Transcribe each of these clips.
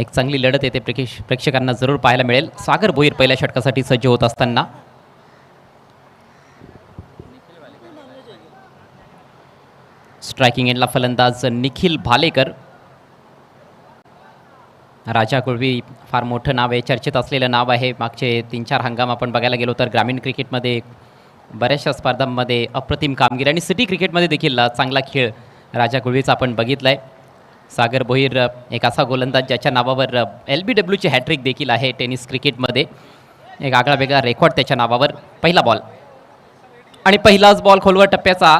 एक चांगली लढत येते प्रेक्षकांना जरूर पाहायला मिळेल. सागर भोईर पहिल्या षटकासाठी सज्ज होत असताना स्ट्रायकिंग एंडला फलंदाज निखिल भालेकर. राजा कुळवी फार मोठं नाव आहे, चर्चेत असलेलं नाव आहे. मागचे 3-4 हंगाम आपण बघायला गेलो तर ग्रामीण क्रिकेटमध्ये बऱ्याचशा स्पर्धांमध्ये अप्रतिम कामगिरी आणि सिटी क्रिकेटमध्ये देखील चांगला खेळ राजा कुळवीचा आपण बघितला आहे. सागर भोईर एक असा गोलंदाज ज्याच्या नावावर LBWची हॅट्रिक देखील आहे टेनिस क्रिकेटमध्ये. एक आगळा वेगळा रेकॉर्ड त्याच्या नावावर. पहिला बॉल आणि पहिलाच बॉल खोलवर टप्प्याचा.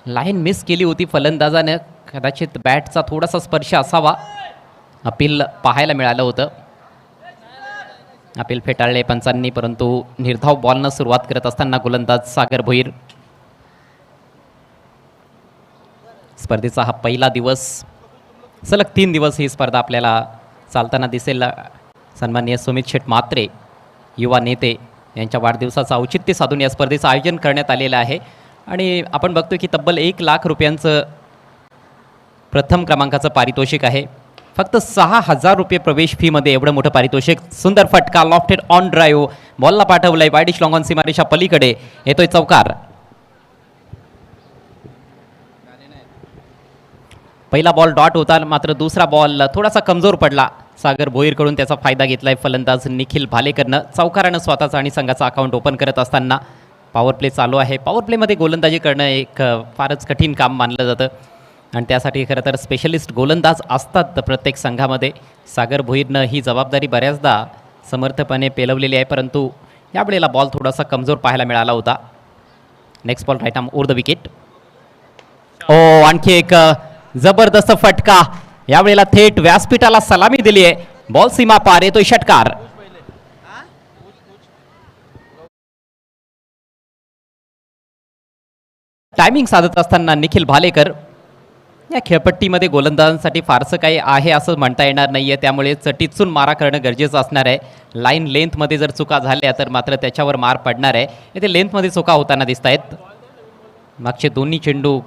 लाईन मिस केली होती फलंदाजानं, कदाचित बॅटचा थोडासा स्पर्श असावा. अपील पाहायला मिळालं होतं, अपील फेटाळले पंचांनी, परंतु निर्धाव बॉलनं सुरुवात करत असताना गोलंदाज सागर भोईर. स्पर्धेचा हा पहिला दिवस, सलग 3 दिवस ही स्पर्धा आपल्याला चालताना दिसेल. सन्माननीय सुमित शेठ म्हात्रे युवा नेते यांच्या वाढदिवसाचं औचित्य साधून या स्पर्धेचं आयोजन करण्यात आलेलं आहे आणि आपण बघतो की तब्बल 1 लाख रुपयांचं प्रथम क्रमांकाचं पारितोषिक आहे. फक्त 6,000 रुपये प्रवेश फीमध्ये एवढं मोठं पारितोषिक. सुंदर फटका, लॉफ्टेड ऑन ड्राईव्ह, बॉलला पाठवलंय वाईडिश लॉंग ऑन सीमारेषा पलीकडे, येतोय चौकार. पहिला बॉल डॉट होता, मात्र दुसरा बॉल थोडासा कमजोर पडला. सागर भोईरकडून त्याचा फायदा घेतलाय फलंदाज निखिल भालेकरनं. चौकारानं स्वतःचा आणि संघाचा अकाउंट ओपन करत असताना पॉवर प्ले चालू आहे. पॉवर प्लेमध्ये गोलंदाजी करणं एक फारच कठीण काम मानलं जातं आणि त्यासाठी खरं तर स्पेशलिस्ट गोलंदाज असतात प्रत्येक संघामध्ये. सागर भोईरनं ही जबाबदारी बऱ्याचदा समर्थपणे पेलवलेली आहे, परंतु यावेळेला बॉल थोडासा कमजोर पाहायला मिळाला होता. Next ball right arm over the wicket. ओ, आणखी एक जबरदस्त फटका, यावेळेला थेट व्यासपीठाला सलामी दिली आहे. बॉल सीमा पार, येतोय षटकार. टायमिंग साधत असताना निखिल भालेकर. या खेळपट्टीमध्ये गोलंदाजांसाठी फारसं काही आहे असं म्हणता येणार नाहीये, त्यामुळे चटीचून मारा करणं गरजेचं असणार आहे. लाईन लेंथमध्ये जर चुका झाल्या तर मात्र त्याच्यावर मार पडणार आहे. इथे लेंथमध्ये चुका होताना दिसत आहेत. मागचे दोन्ही चेंडू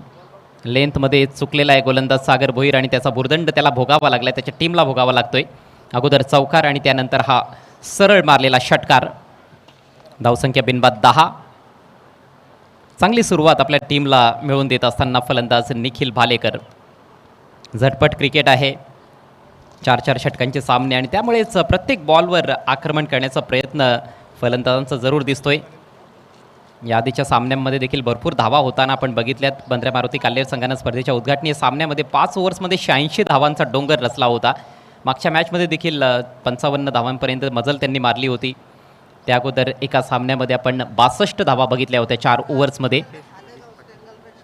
लेंथमध्ये चुकलेला आहे गोलंदाज सागर भोईर आणि त्याचा भुर्दंड त्याला भोगावा लागला, त्याच्या टीमला भोगावा लागतोय. अगोदर चौकार आणि त्यानंतर हा सरळ मारलेला षटकार. धावसंख्या बिनबाद 10. चांगली सुरुवात आपल्या टीमला मिळवून देत असताना फलंदाज निखिल भालेकर. झटपट क्रिकेट आहे, 4-4 षटकांचे सामने आणि त्यामुळेच प्रत्येक बॉलवर आक्रमण करण्याचा प्रयत्न फलंदाजांचा जरूर दिसतोय. या आधीच्या सामन्यांमध्ये देखील भरपूर धावा होताना आपण बघितल्यात. बंद्रा मारुती काल्हेर संघानं स्पर्धेच्या उद्घाटनीय सामन्यामध्ये 5 ओव्हर्समध्ये 86 धावांचा डोंगर रचला होता. मागच्या मॅचमध्ये देखील 55 धावांपर्यंत मजल त्यांनी मारली होती. त्या अगोदर एका सामन्यामध्ये आपण 62 धावा बघितल्या होत्या 4 ओव्हर्समध्ये.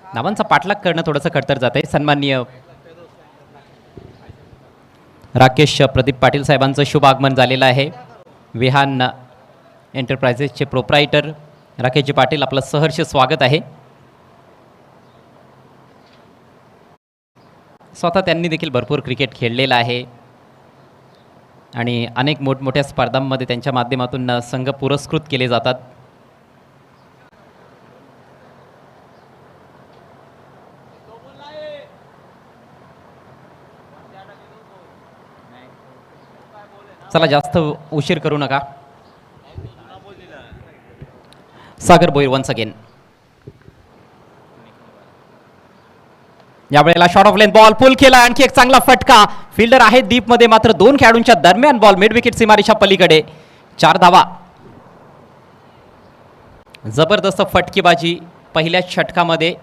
धावांचा पाठलाग करणं थोडंसं खडतर जात आहे. सन्माननीय राकेश प्रदीप पाटील साहेबांचं शुभ आगमन झालेलं आहे. विहान एंटरप्राइजेसचे प्रोप्रायटर राकेशजी पाटील, आपलं सहर्ष स्वागत आहे. स्वतः त्यांनी देखील भरपूर क्रिकेट खेळलेलं आहे आणि अनेक मोठमोठ्या स्पर्धांमध्ये त्यांच्या माध्यमातून संघ पुरस्कृत केले जातात. चला, जास्त उशीर करू नका. सागर भोईर वन्स अगेन. यावेळेला शॉट ऑफ लेंथ बॉल पुल केला, आणखी एक चांगला फटका. फिल्डर आहे डीपमध्ये, मात्र 2 खेळाडूंच्या दरम्यान बॉल मिड विकेट सीमारेषा पलीकडे. 4 धावा. जबरदस्त फटकेबाजी पहिल्या षटकामध्ये.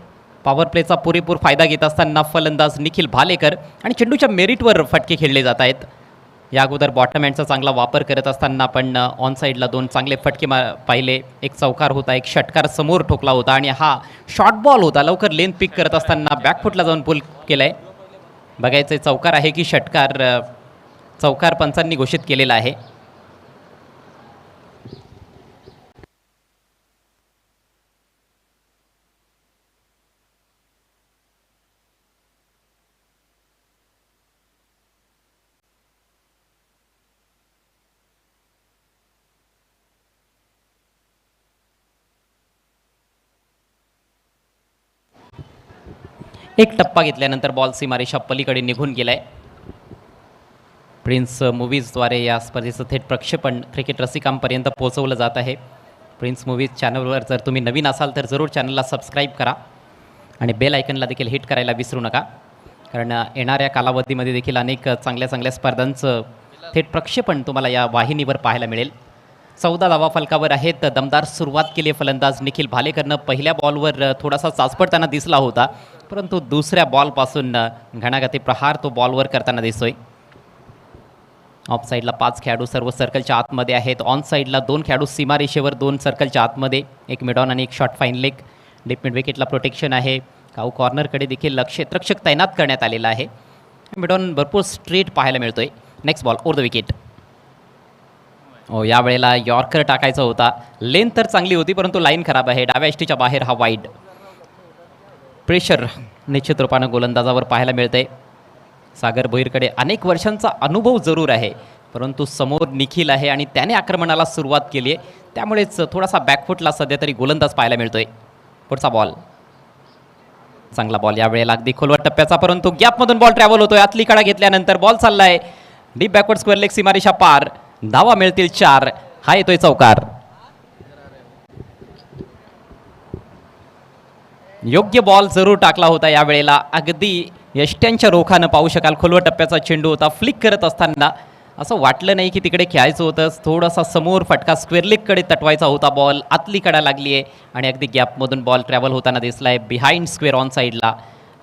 पॉवर प्लेचा पुरेपूर फायदा घेत असताना फलंदाज निखिल भालेकर आणि चेंडूच्या मेरिटवर फटके खेळले जात आहेत. या अगोदर बॉटम हँडचा चांगला वापर करत असताना आपण ऑन साईडला 2 चांगले फटके पाहिले. एक चौकार होता, एक षटकार समोर ठोकला होता आणि हा शॉर्ट बॉल होता. लवकर लेन पिक करत असताना बॅकफुटला जाऊन पुल केलाय. बघायचं चौकार आहे की षटकार. चौकार पंचांनी घोषित केलेला आहे. एक टप्पा घेतल्यानंतर बॉल सीमारेषा पलीकडे निघून गेलाय. प्रिन्स मूव्हीजद्वारे या स्पर्धेचं थेट प्रक्षेपण क्रिकेट रसिकांपर्यंत पोहोचवलं जात आहे. प्रिन्स मूव्हीज चॅनलवर जर तुम्ही नवीन असाल तर जरूर चॅनलला सबस्क्राईब करा आणि बेल आयकनला देखील हिट करायला विसरू नका, कारण येणाऱ्या कालावधीमध्ये देखील अनेक चांगल्या चांगल्या स्पर्धांचं थेट प्रक्षेपण तुम्हाला या वाहिनीवर पाहायला मिळेल. 14 धावा फलकावर आहेत. दमदार सुरुवात केली फलंदाज निखिल भालेकरनं. पहिल्या बॉलवर थोडासा चाचपडताना दिसला होता, परंतु दुसऱ्या बॉलपासून घणाघाती प्रहार तो बॉलवर करताना दिसतोय. ऑफ साईडला 5 खेळाडू सर्व सर्कलच्या आतमध्ये आहेत. ऑन साईडला 2 खेळाडू सीमारेषेवर, 2 सर्कलच्या आतमध्ये, एक मिडॉन आणि एक short fine leg. Deep mid विकेटला प्रोटेक्शन आहे. काऊ कॉर्नरकडे देखील क्षेत्ररक्षक तैनात करण्यात आलेला आहे. मिडॉन भरपूर स्ट्रेट पाहायला मिळतोय. Next ball over the wicket. यावेळेला यॉर्कर टाकायचा होता. लेंथ तर चांगली होती, परंतु लाईन खराब आहे. डाव्या एष्टीच्या बाहेर हा वाईड. प्रेशर निश्चित रूपानं गोलंदाजावर पाहायला मिळतंय. सागर भोईरकडे अनेक वर्षांचा अनुभव जरूर आहे, परंतु समोर निखिल आहे आणि त्याने आक्रमणाला सुरुवात केली आहे, त्यामुळेच थोडासा बॅकफुटला सध्या तरी गोलंदाज पाहायला मिळतोय. पुढचा बॉल चांगला बॉल यावेळेला अगदी खोलवर टप्प्याचा, परंतु गॅपमधून बॉल ट्रॅव्हल होतोय. आतली कडा घेतल्यानंतर बॉल चाललाय डीप बॅकवर्ड स्क्वेअर लेग, सीमारेषा पार. धावा मिळतील 4. हा येतोय चौकार. योग्य बॉल जरूर टाकला होता यावेळेला. अगदी यष्ट्यांच्या रोखानं पाहू शकाल खोलवर टप्प्याचा चेंडू होता. फ्लिक करत असताना असं वाटलं नाही की तिकडे खेळायचं होतं. थोडासा समोर फटका स्क्वेअर लेगकडे तटवायचा होता. बॉल आतली कडा लागली आहे आणि अगदी गॅपमधून बॉल ट्रॅव्हल होताना दिसला आहे बिहाइंड स्क्वेअर ऑन साईडला.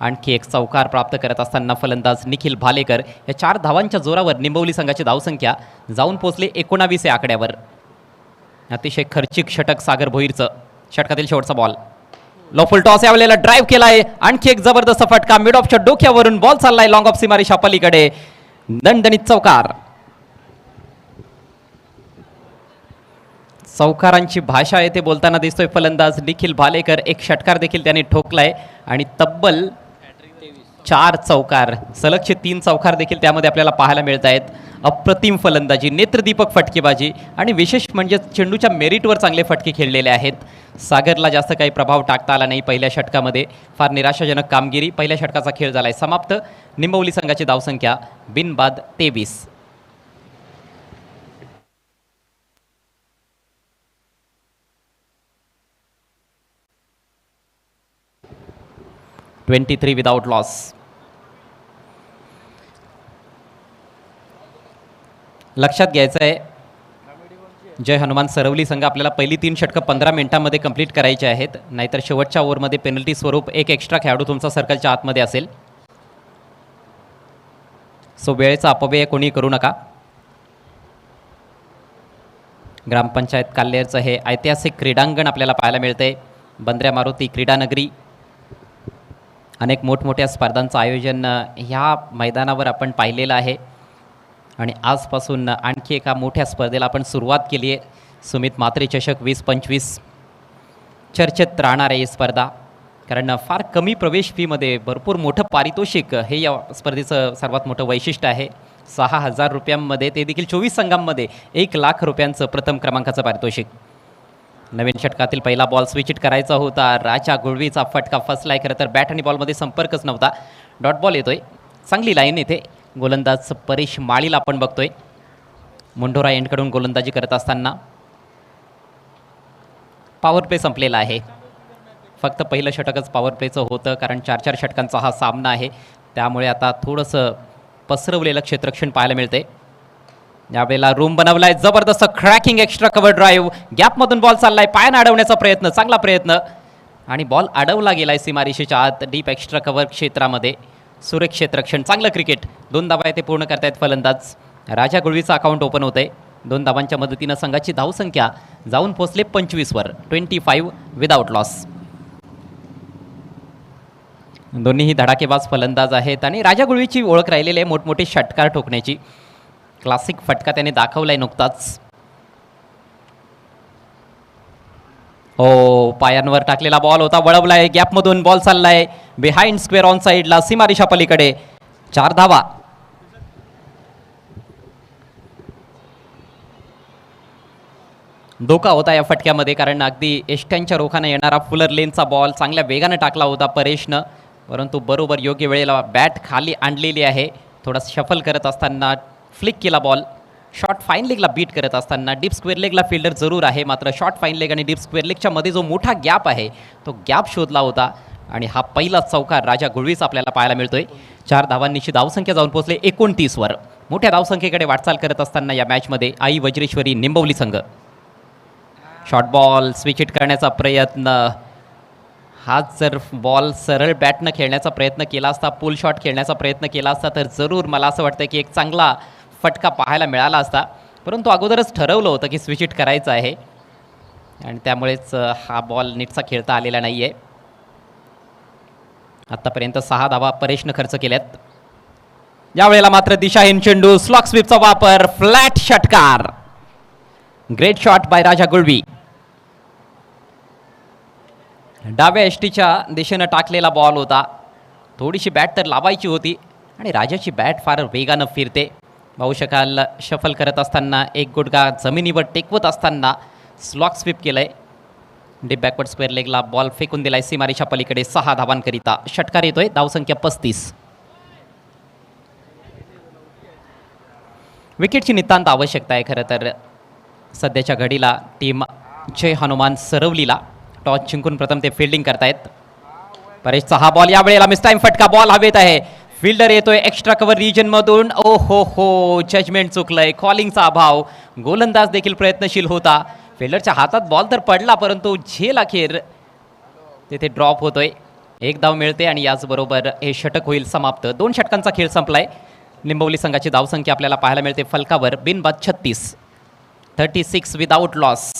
आणखी एक चौकार प्राप्त करत असताना फलंदाज निखिल भालेकर. या 4 धावांच्या जोरावर निंबवली संघाची धावसंख्या जाऊन पोहोचली 19 या आकड्यावर. अतिशय खर्चिक षटक सागर भोईरचं. षटकातील शेवटचा बॉल. लो फुल टॉस यावेळेला ड्राईव्ह केलाय. आणखी एक जबरदस्त फटका मिड ऑफच्या डोक्यावरून बॉल चाललाय लॉंग ऑफ सीमारेषा पलीकडे. दणदणीत चौकार. चौकारांची भाषा येथे बोलताना दिसतोय फलंदाज निखिल भालेकर. एक षटकार देखील त्याने ठोकलाय आणि तब्बल 4 चौकार, सलगचे 3 चौकार देखील त्यामध्ये आपल्याला पाहायला मिळत आहेत. अप्रतिम फलंदाजी, नेत्रदीपक फटकेबाजी आणि विशेष म्हणजे चेंडूच्या मेरिटवर चांगले फटके खेळलेले आहेत. सागरला जास्त काही प्रभाव टाकता आला नाही पहिल्या षटकामध्ये. फार निराशाजनक कामगिरी. पहिल्या षटकाचा खेळ झालाय समाप्त. निंबवली संघाची धावसंख्या बिनबाद 23. 23 विदाउट लॉस. लक्षात घ्यायचं आहे जय हनुमान सरवली संघ आपल्याला पहिली 3 षटकं 15 मिनिटांमध्ये कंप्लीट करायचे आहेत, नाहीतर शेवटच्या ओव्हरमध्ये पेनल्टी स्वरूप एक एक्स्ट्रा खेळाडू तुमचा सर्कलच्या आतमध्ये असेल. सो वेळेचा अपव्यय कोणी करू नका. ग्रामपंचायत काल्हेरचं हे ऐतिहासिक क्रीडांगण आपल्याला पाहायला मिळते. बंद्र्या मारुती क्रीडानगरी. अनेक मोठमोठ्या स्पर्धांचं आयोजन ह्या मैदानावर आपण पाहिलेलं आहे आणि आजपासून आणखी एका मोठ्या स्पर्धेला आपण सुरुवात केली आहे. सुमित म्हात्रे चषक 2025 चर्चेत राहणार आहे ही स्पर्धा, कारण फार कमी प्रवेश फीमध्ये भरपूर मोठं पारितोषिक हे या स्पर्धेचं सर्वात मोठं वैशिष्ट्य आहे. 6,000 रुपयांमध्ये, ते देखील 24 संघांमध्ये 1,00,000 रुपयांचं प्रथम क्रमांकाचं पारितोषिक. नवीन षटकातील पहिला बॉल स्विच हिट करायचा होता. राजा गुळवीचा फटका फसलाय. खरं तर बॅट आणि बॉलमध्ये संपर्कच नव्हता. डॉट बॉल येतोय. चांगली लाईन येते. गोलंदाज परेश माळीला आपण बघतोय. मुंढोरा एंडकडून गोलंदाजी करत असताना पॉवर प्ले संपलेला आहे. फक्त पहिलं षटकच पॉवर प्लेचं होतं, कारण 4-4 षटकांचा हा सामना आहे. त्यामुळे आता थोडंसं पसरवलेलं क्षेत्ररक्षण पाहायला मिळते. यावेळेला रूम बनवलाय. जबरदस्त क्रॅकिंग एक्स्ट्रा कव्हर ड्राईव्ह. गॅपमधून बॉल चाललाय. पायानं अडवण्याचा प्रयत्न, चांगला प्रयत्न आणि बॉल अडवला गेलाय सीमारेषेच्या आत डीप एक्स्ट्रा कव्हर क्षेत्रामध्ये. सुरेख क्षेत्ररक्षण, चांगलं क्रिकेट. 2 धावा ते पूर्ण करतायत फलंदाज. राजा गुळवीचं अकाउंट ओपन होत आहे. 2 धावांच्या मदतीनं संघाची धावसंख्या जाऊन पोहोचले 25 वर. 25 विदाउट लॉस. दोन्हीही धडाकेबाज फलंदाज आहेत आणि राजा गुळवीची ओळख राहिलेली आहे मोठमोठे षटकार ठोकण्याची. क्लासिक फटका त्याने दाखवलाय नुकताच. पायांवर टाकलेला बॉल होता, वळवलाय. गॅपमधून बॉल चाललाय बिहाइंड स्क्वेअर ऑन साईडला, सीमारेषा पलीकडे. 4 धावा. धोका होता या फटक्यामध्ये, कारण अगदी एष्ट्यांच्या रोखाने येणारा फुलर लेनचा बॉल चांगल्या वेगाने टाकला होता परेशनं, परंतु बरोबर योग्य वेळेला बॅट खाली आणलेली आहे. थोडा शफल करत असताना फ्लिक केला बॉल. शॉर्ट फाईन लेगला बीट करत असताना डीप स्क्वेअर लेगला फिल्डर जरूर आहे, मात्र शॉर्ट फाईन लेग आणि डीप स्क्वेअर लेगच्या मध्ये जो मोठा गॅप आहे तो गॅप शोधला होता आणि हा पहिला चौकार राजा गुळवीच आपल्याला पाहायला मिळतोय. 4 धावांनीची धावसंख्या जाऊन पोहोचले 29 वर. मोठ्या धावसंख्येकडे वाटचाल करत असताना या मॅचमध्ये आई वज्रेश्वरी निंबवली संघ. शॉर्ट बॉल स्विच हिट करण्याचा प्रयत्न. हाच जर बॉल सरळ बॅटनं खेळण्याचा प्रयत्न केला असता, पुल शॉट खेळण्याचा प्रयत्न केला असता तर जरूर मला असं वाटतं की एक चांगला फटका पाहायला मिळाला असता, परंतु अगोदरच ठरवलं होतं की स्विच हिट करायचं आहे आणि त्यामुळेच हा बॉल नीटसा खेळता आलेला नाही आहे. आत्तापर्यंत 6 धावा परेशनं खर्च केल्यात. यावेळेला मात्र दिशाहीन चेंडू, स्लॉक स्वीपचा वापर, फ्लॅट षटकार. ग्रेट शॉट बाय राजा गुळवी. डाव्या एसटीच्या दिशेनं टाकलेला बॉल होता. थोडीशी बॅट तर लावायची होती आणि राजाची बॅट फार वेगानं फिरते. पाहू शकाल शफल करत असताना एक गुडघा जमिनीवर टेकवत असताना स्लॉक स्वीप केलंय. डीप बॅकवर्ड स्क्वेअर लेगला बॉल फेकून दिलाय सीमारेषा पलीकडे. 6 धावांकरिता षटकार येतोय. धावसंख्या 35. विकेटची नितांत आवश्यकता आहे खरं तर सध्याच्या घडीला. टीम जय हनुमान सरवलीला टॉस जिंकून प्रथम ते फिल्डिंग करतायत. परेशचा हा बॉल यावेळेला मिस टाइम फटका. बॉल हवेत आहे. फिल्डर येतोय एक्स्ट्रा कव्हर रिजन मधून. ओ हो जजमेंट चुकलंय. कॉलिंगचा अभाव. गोलंदाज देखील प्रयत्नशील होता. फिल्डरच्या हातात बॉल तर पडला, परंतु झेल अखेर तिथे ड्रॉप होतोय. 1 धाव मिळते आणि याचबरोबर हे षटक होईल समाप्त. 2 षटकांचा खेळ संपलाय. निंबवली संघाची धावसंख्या आपल्याला पाहायला मिळते फलकावर बिनबाद 36 विदाऊट लॉस.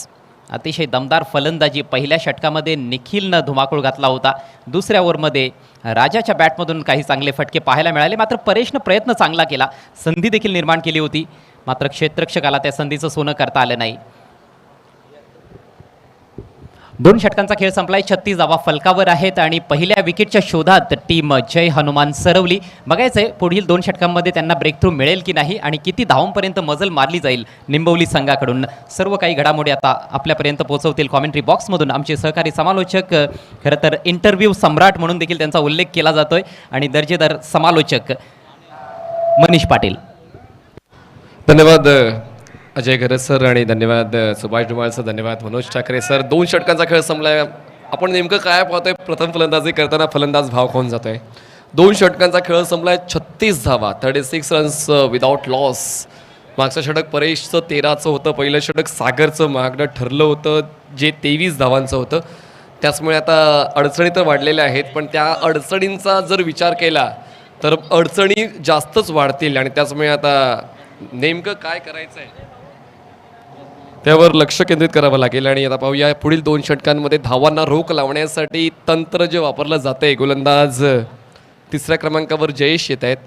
अतिशय दमदार फलंदाजी पहिल्या षटकामध्ये निखिलनं धुमाकूळ घातला होता. दुसऱ्या ओव्हरमध्ये राजाच्या बॅटमधून काही चांगले फटके पाहायला मिळाले, मात्र परेशनं प्रयत्न चांगला केला. संधी देखील निर्माण केली होती, मात्र क्षेत्ररक्षकाला त्या संधीचं सोनं करता आलं नाही. 2 षटकांचा खेळ संपलाय. 36 धावा फलकावर आहेत आणि पहिल्या विकेटच्या शोधात टीम जय हनुमान सरवली. बघायचंय पुढील 2 षटकांमध्ये त्यांना ब्रेक थ्रू मिळेल की नाही आणि किती धावांपर्यंत मजल मारली जाईल निंबवली संघाकडून. सर्व काही घडामोडी आता आपल्यापर्यंत पोहोचवतील कॉमेंट्री बॉक्समधून आमचे सहकारी समालोचक. खरं तर इंटरव्ह्यू सम्राट म्हणून देखील त्यांचा उल्लेख केला जातोय आणि दर्जेदार समालोचक मनीष पाटील. धन्यवाद अजय गरज सर आणि धन्यवाद सुभाष डुमाल सर, धन्यवाद मनोज ठाकरे सर. 2 षटकांचा खेळ संपलाय. आपण नेमकं काय पाहतोय, प्रथम फलंदाजी करताना फलंदाज भाव खाऊन जातोय. 2 षटकांचा खेळ संपलाय. 36 धावा, 36 रन्स विदाऊट लॉस. मागचं षटक परेशचं 13चं होतं. पहिलं षटक सागरचं मागणं ठरलं होतं जे 23 धावांचं होतं. त्याचमुळे आता अडचणी तर वाढलेल्या आहेत, पण त्या अडचणींचा जर विचार केला तर अडचणी जास्तच वाढतील आणि त्याचमुळे आता नेमकं काय करायचं आहे त्यावर लक्ष केंद्रित करावं लागेल. आणि आता पाहूया पुढील 2 षटकांमध्ये धावांना रोख लावण्यासाठी तंत्र जे वापरलं जातंय. गोलंदाज 3ऱ्या क्रमांकावर जयेश येत आहेत.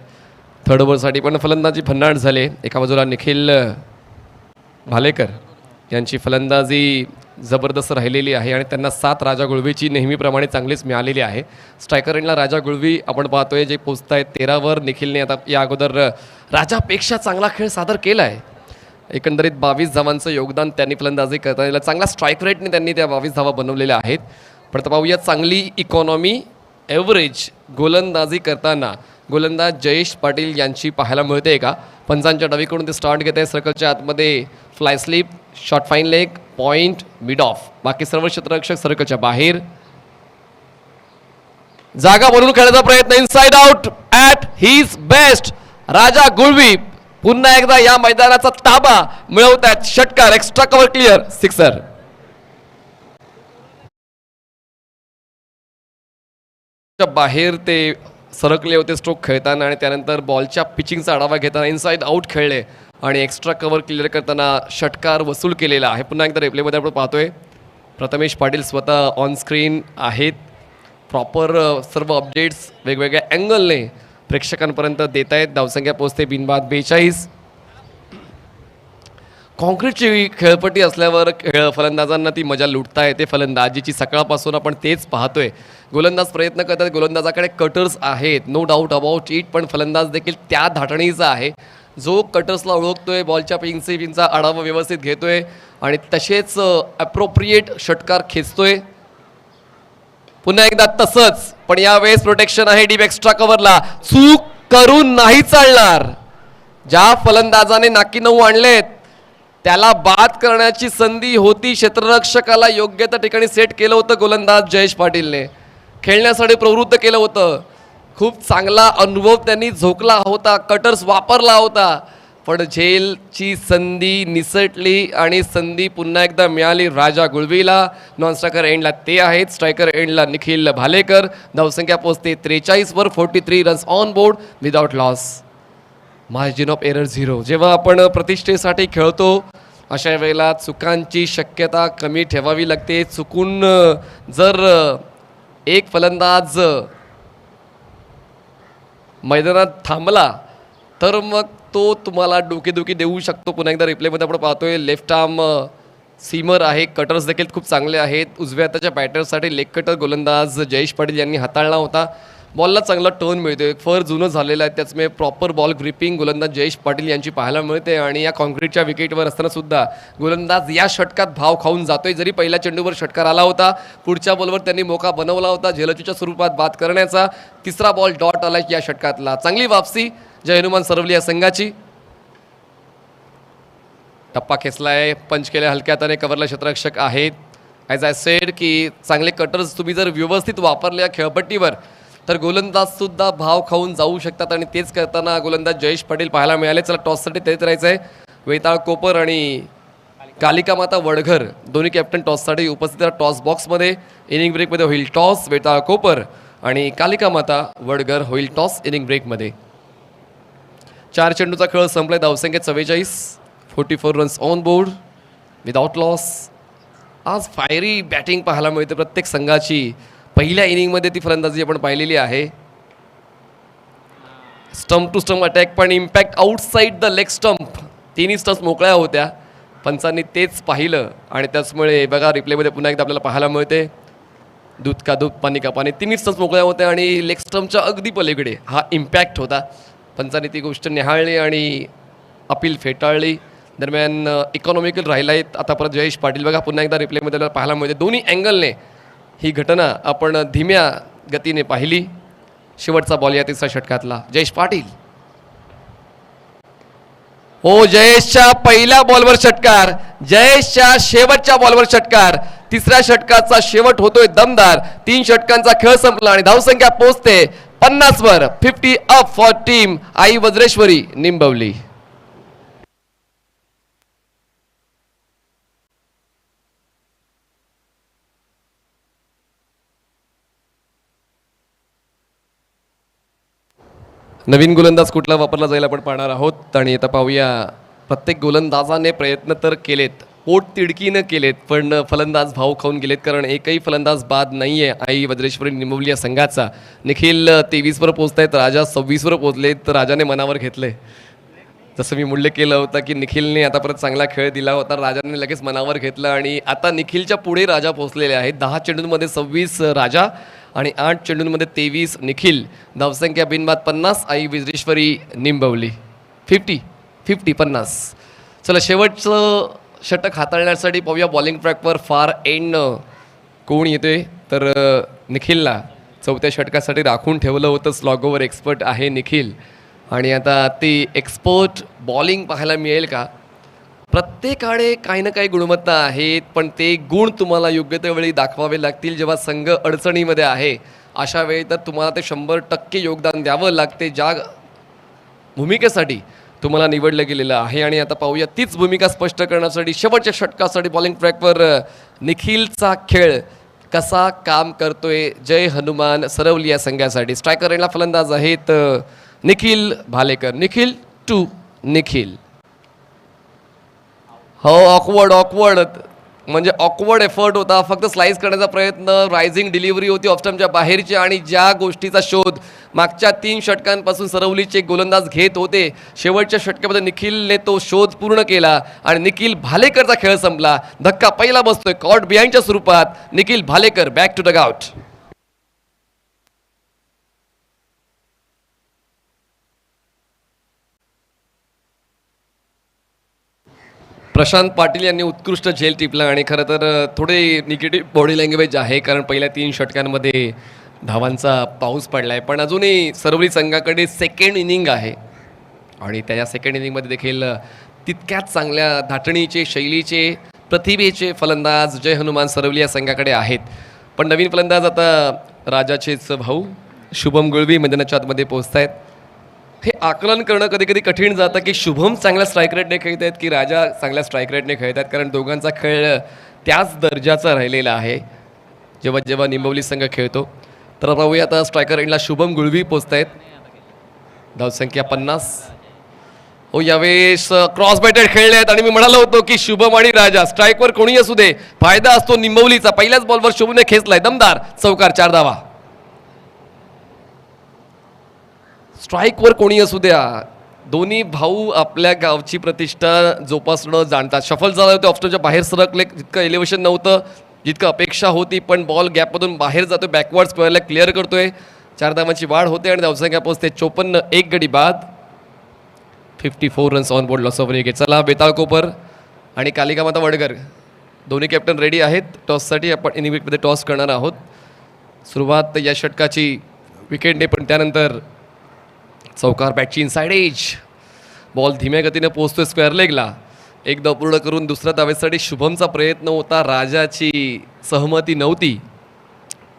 थर्ड ओव्हरसाठी पण फलंदाजी भन्नाट झाले. एका बाजूला निखिल भालेकर यांची फलंदाजी जबरदस्त राहिलेली आहे आणि त्यांना 7 राजा गुळवीची नेहमीप्रमाणे चांगलीच मिळालेली आहे. स्ट्रायकर एंडला राजा गुळवी आपण पाहतोय जे पोचत आहेत 13वर. निखिलने आता या अगोदर राजापेक्षा चांगला खेळ सादर केला आहे. एकंदरीत 22 धावांचं योगदान त्यांनी फलंदाजी करता. चांगला स्ट्राईक रेटने त्यांनी त्या 22 धावा बनवलेल्या आहेत. पण आता पाहूया चांगली इकॉनॉमी ॲव्हरेज गोलंदाजी करताना गोलंदाज जयेश पाटील यांची पाहायला मिळते का. पंचांच्या डावीकडून ते स्टार्ट घेत आहे. सर्कलच्या आतमध्ये fly slip, short fine leg, point, mid off. बाकी सर्व क्षेत्ररक्षक सर्कलच्या बाहेर. जागा बनवून खेळण्याचा प्रयत्न. Inside out at his best. Raja Gulvi पुन्हा एकदा या मैदानाचा ताबा मिळवतात. षटकार, एक्स्ट्रा कव्हर क्लिअर, सिक्सर. बाहेर ते सरकले होते स्ट्रोक खेळताना आणि त्यानंतर बॉलच्या पिचिंगचा आढावा घेताना इनसाइड आउट खेळले आणि एक्स्ट्रा कव्हर क्लिअर करताना षटकार वसूल केलेला आहे. पुन्हा एकदा रिप्लेमध्ये आपण पाहतोय प्रथमेश पाटील स्वतः ऑन स्क्रीन आहेत. प्रॉपर सर्व अपडेट्स वेगवेगळ्या अँगलने प्रेक्षकांपर्यंत देत आहेत. धावसंख्या पोहोचते बिनबाद 42. कॉन्क्रीटची खेळपट्टी असल्यावर फलंदाजांना ती मजा लुटता येते. फलंदाजीची सकाळपासून आपण तेच पाहतोय. गोलंदाज प्रयत्न करतात. गोलंदाजाकडे कटर्स आहेत, नो डाऊट अबाउट इट. पण फलंदाज देखील त्या धाटणीचा आहे जो कटर्सला ओळखतोय, बॉलच्या पिंचा आढावा व्यवस्थित घेतोय आणि तसेच अप्रोप्रिएट षटकार खेचतोय. पुन्हा एकदा तसंच, पण यावेळेस प्रोटेक्शन आहे डीप एक्स्ट्रा कव्हरला. चूक करून नाही चालणार. ज्या फलंदाजाने नाकी 9 आणलेत त्याला बाद करण्याची संधी होती. क्षेत्ररक्षकाला योग्य त्या ठिकाणी सेट केलं होतं गोलंदाज जयेश पाटीलने, खेळण्यासाठी प्रवृत्त केलं होतं. खूप चांगला अनुभव त्यांनी झोकला होता, कटर्स वापरला होता, पण झेलची संधी निसटली आणि संधी पुन्हा एकदा मिळाली राजा गुळवीला. नॉन स्ट्रायकर एंडला ते आहेत, स्ट्रायकर एंडला निखिल भालेकर. धावसंख्या पोहोचते 43 वर. 43 runs on board without loss. Margin of error 0. जेव्हा आपण प्रतिष्ठेसाठी खेळतो अशा वेळेला चुकांची शक्यता कमी ठेवावी लागते. चुकून जर एक फलंदाज मैदानात थांबला तर मग तो तुम्हाला डोकेदुखी देऊ शकतो. पुन्हा एकदा रिप्लेमध्ये आपण पाहतोय लेफ्ट आर्म सीमर आहे, कटर्स देखील खूप चांगले आहेत. उजव्या हाताच्या बॅटरसाठी लेग कटर गोलंदाज जयेश पाटील यांनी हाताळला होता. बॉलला चांगला टर्न मिळतोय, फर जुनं झालेलं आहे, त्याचमुळे प्रॉपर बॉल ग्रिपिंग गोलंदाज जयेश पाटील यांची पाहायला मिळते. आणि या कॉन्क्रीटच्या विकेटवर असताना सुद्धा गोलंदाज या षटकात भाव खाऊन जातोय. जरी पहिल्या चेंडूवर षटकार आला होता, पुढच्या बॉलवर त्यांनी मोका बनवला होता झेलचूच्या स्वरूपात बाद करण्याचा. तिसरा बॉल डॉट आला या षटकातला. चांगली वापसी जय हनुमान सरवली या संघाची. टप्पा खेचलाय, पंच केल्या हलक्या हाताने, कव्हरला क्षेत्ररक्षक आहेत. ॲज आय सेड की चांगले कटर्स तुम्ही जर व्यवस्थित वापरले या खेळपट्टीवर तर गोलंदाज सुद्धा भाव खाऊन जाऊ शकतात आणि तेच करताना गोलंदाज जयेश पाटील पाहायला मिळाले. चला टॉससाठी तेच राहायचं आहे. वेताळ कोपर आणि कालिका माता वडघर दोन्ही कॅप्टन टॉससाठी उपस्थित आहेत. टॉस बॉक्समध्ये इनिंग ब्रेकमध्ये होईल टॉस. वेताळ कोपर आणि कालिका माता वडघर होईल टॉस इनिंग ब्रेकमध्ये. 4 चेंडूचा खेळ संपलाय. धावसंख्या 44. 44 runs on board without loss. आज फायरी बॅटिंग पाहायला मिळते प्रत्येक संघाची. पहिल्या इनिंगमध्ये ती फलंदाजी आपण पाहिलेली आहे. स्टंप टू स्टंप अटॅक, पण impact outside the leg stump. तिन्ही स्टंप्स मोकळ्या होत्या. पंचांनी तेच पाहिलं आणि त्याचमुळे बघा रिप्लेमध्ये पुन्हा एकदा आपल्याला पाहायला मिळते दूध का दूध पाणी का पाणी. तिन्ही स्टंप्स मोकळ्या होत्या आणि लेग स्टंपच्या अगदी पलीकडे हा इम्पॅक्ट होता. पंचांनी ती गोष्ट निहाळली आणि अपील फेटाळली. दरम्यान इकॉनॉमिकल राहिला आहेत आता परत जयेश पाटील. बघा पुन्हा एकदा रिप्लेमध्ये आपल्याला पाहायला मिळते दोन्ही अँगलने ही घटना आपण धीम्या गतीने पाहिली. शेवटचा बॉल या तिसऱ्या षटकातला जयेश पाटील. हो, जयेशच्या पहिल्या बॉलवर षटकार, जयेशच्या शेवटच्या बॉलवर षटकार. तिसऱ्या षटकाचा शेवट होतोय दमदार. 3 षटकांचा खेळ संपला आणि धावसंख्या पोहोचते 50 वर. 50 up for team Aai Vajreshwari निंबवली. नवीन गोलंदाज कुठला वापरला जाईल आपण पाहणार आहोत. आणि आता पाहूया प्रत्येक गोलंदाजाने प्रयत्न तर केलेत, पोट तिडकीनं केलेत, पण फलंदाज भाव खाऊन गेलेत. कारण एकही फलंदाज बाद नाही आहे आई वज्रेश्वरी निंबवली या संघाचा. निखिल 23 वर पोहोचत आहेत, राजा 26 वर पोहोचलेत. तर राजाने मनावर घेतले, जसं मी उल्लेख केलं होता की निखिलने आता परत चांगला खेळ दिला होता, राजाने लगेच मनावर घेतलं आणि आता निखिलच्या पुढे राजा पोहोचलेले आहेत. 10 चेंडूंमध्ये 26 राजा आणि 8 चेंडूंमध्ये 23 निखिल. धावसंख्या बिनबाद 50 आई वज्रेश्वरी निंबवली. 50. चला शेवटचं षटक हाताळण्यासाठी पाहूया बॉलिंग ट्रॅकवर फार एंड कोण येतोय. तर निखिलला 4थ्या षटकासाठी राखून ठेवलं होतं. स्लॉगोवर एक्सपर्ट आहे निखिल आणि आता ती एक्सपर्ट बॉलिंग पाहायला मिळेल का. प्रत्येकाकडे काही ना काही गुणवत्ता आहेत, पण ते गुण तुम्हाला योग्य त्या वेळी दाखवावे लागतील. जेव्हा संघ अडचणीमध्ये आहे अशा वेळी तर तुम्हाला ते 100% योगदान द्यावं लागते ज्या भूमिकेसाठी तुम्हाला निवडलं गेलेलं आहे. आणि आता पाहूया तीच भूमिका स्पष्ट करण्यासाठी शेवटच्या षटकासाठी बॉलिंग ट्रॅकवर निखिलचा खेळ कसा काम करतोय जय हनुमान सरवली या संघासाठी. स्ट्रायकर एंडला फलंदाज आहेत निखिल भालेकर. निखिल टू निखिल. हो, ऑकवर्ड म्हणजे ऑकवर्ड एफर्ट होता. फक्त स्लाइस करण्याचा प्रयत्न, रायझिंग डिलिव्हरी होती ऑफस्टम्पच्या बाहेरची आणि ज्या गोष्टीचा शोध मागच्या 3 षटकांपासून सरवलीचे गोलंदाज घेत होते, शेवटच्या षटकामध्ये निखिलने तो शोध पूर्ण केला आणि निखिल भालेकरचा खेळ संपला. धक्का पहिला बसतोय कॉट बिहाइंडच्या स्वरूपात. Nikhil Bhalekar back to dugout. Prashant Patil यांनी उत्कृष्ट झेल टिपला आणि खरं तर थोडे निगेटिव्ह बॉडी लँग्वेज आहे कारण पहिल्या 3 षटकांमध्ये धावांचा पाऊस पडला आहे. पण अजूनही सरवली संघाकडे सेकंड इनिंग आहे आणि त्या सेकंड इनिंगमध्ये देखील तितक्याच चांगल्या धाटणीचे, शैलीचे, प्रतिभेचे फलंदाज जय हनुमान सरवली या संघाकडे आहेत. पण नवीन फलंदाज आता राजाचेच भाऊ शुभम गुळवी मैदानाच्या आतमध्ये पोहोचत आहेत. हे आकलन करणं कधी कधी कठीण जातं की शुभम चांगल्या स्ट्राईक रेटने खेळत आहेत की राजा चांगल्या स्ट्राईक रेटने खेळत आहेत, कारण दोघांचा खेळ त्याच दर्जाचा राहिलेला आहे जेव्हा जेव्हा निंबवली संघ खेळतो. तर पाहूया आता स्ट्रायकर एंडला शुभम गुळवी पोचत आहेत. धावसंख्या 50. हो, यावेळेस क्रॉस बॅटेड खेळले आहेत आणि मी म्हणालो होतो की शुभम आणि राजा स्ट्राईकवर कोणी असू दे फायदा असतो निंबवलीचा. पहिल्याच बॉलवर शुभमने खेचलाय दमदार चौकार, 4 धावा. स्ट्राईकवर कोणी असू द्या, दोन्ही भाऊ आपल्या गावची प्रतिष्ठा जोपासणं जाणतात. शफल झालं होतं, ऑप्शनच्या बाहेर सरकले, जितकं एलिव्हेशन नव्हतं जितकं अपेक्षा होती, पण बॉल गॅपमधून बाहेर जातोय, बॅकवर्ड स्क्वेअरला क्लिअर करतोय. 4 धावांची वाढ होते आणि धावसंख्या पोहोचते 54. 1 गडी बाद, 54 runs on board, loss of wicket. चला बेताळ कोपर आणि कालिका माता वडगर दोन्ही कॅप्टन रेडी आहेत. टॉससाठी आपण इनिंगमध्ये टॉस करणार आहोत. सुरुवात या षटकाची विकेटने, पण त्यानंतर चौकार, बॅटची इनसाइड एज, बॉल धीम्या गतीने पोहोचतोय स्क्वेअर लेगला. एक धाव पूर्ण करून दुसऱ्या धावेसाठी शुभमचा प्रयत्न होता, राजाची सहमती नव्हती.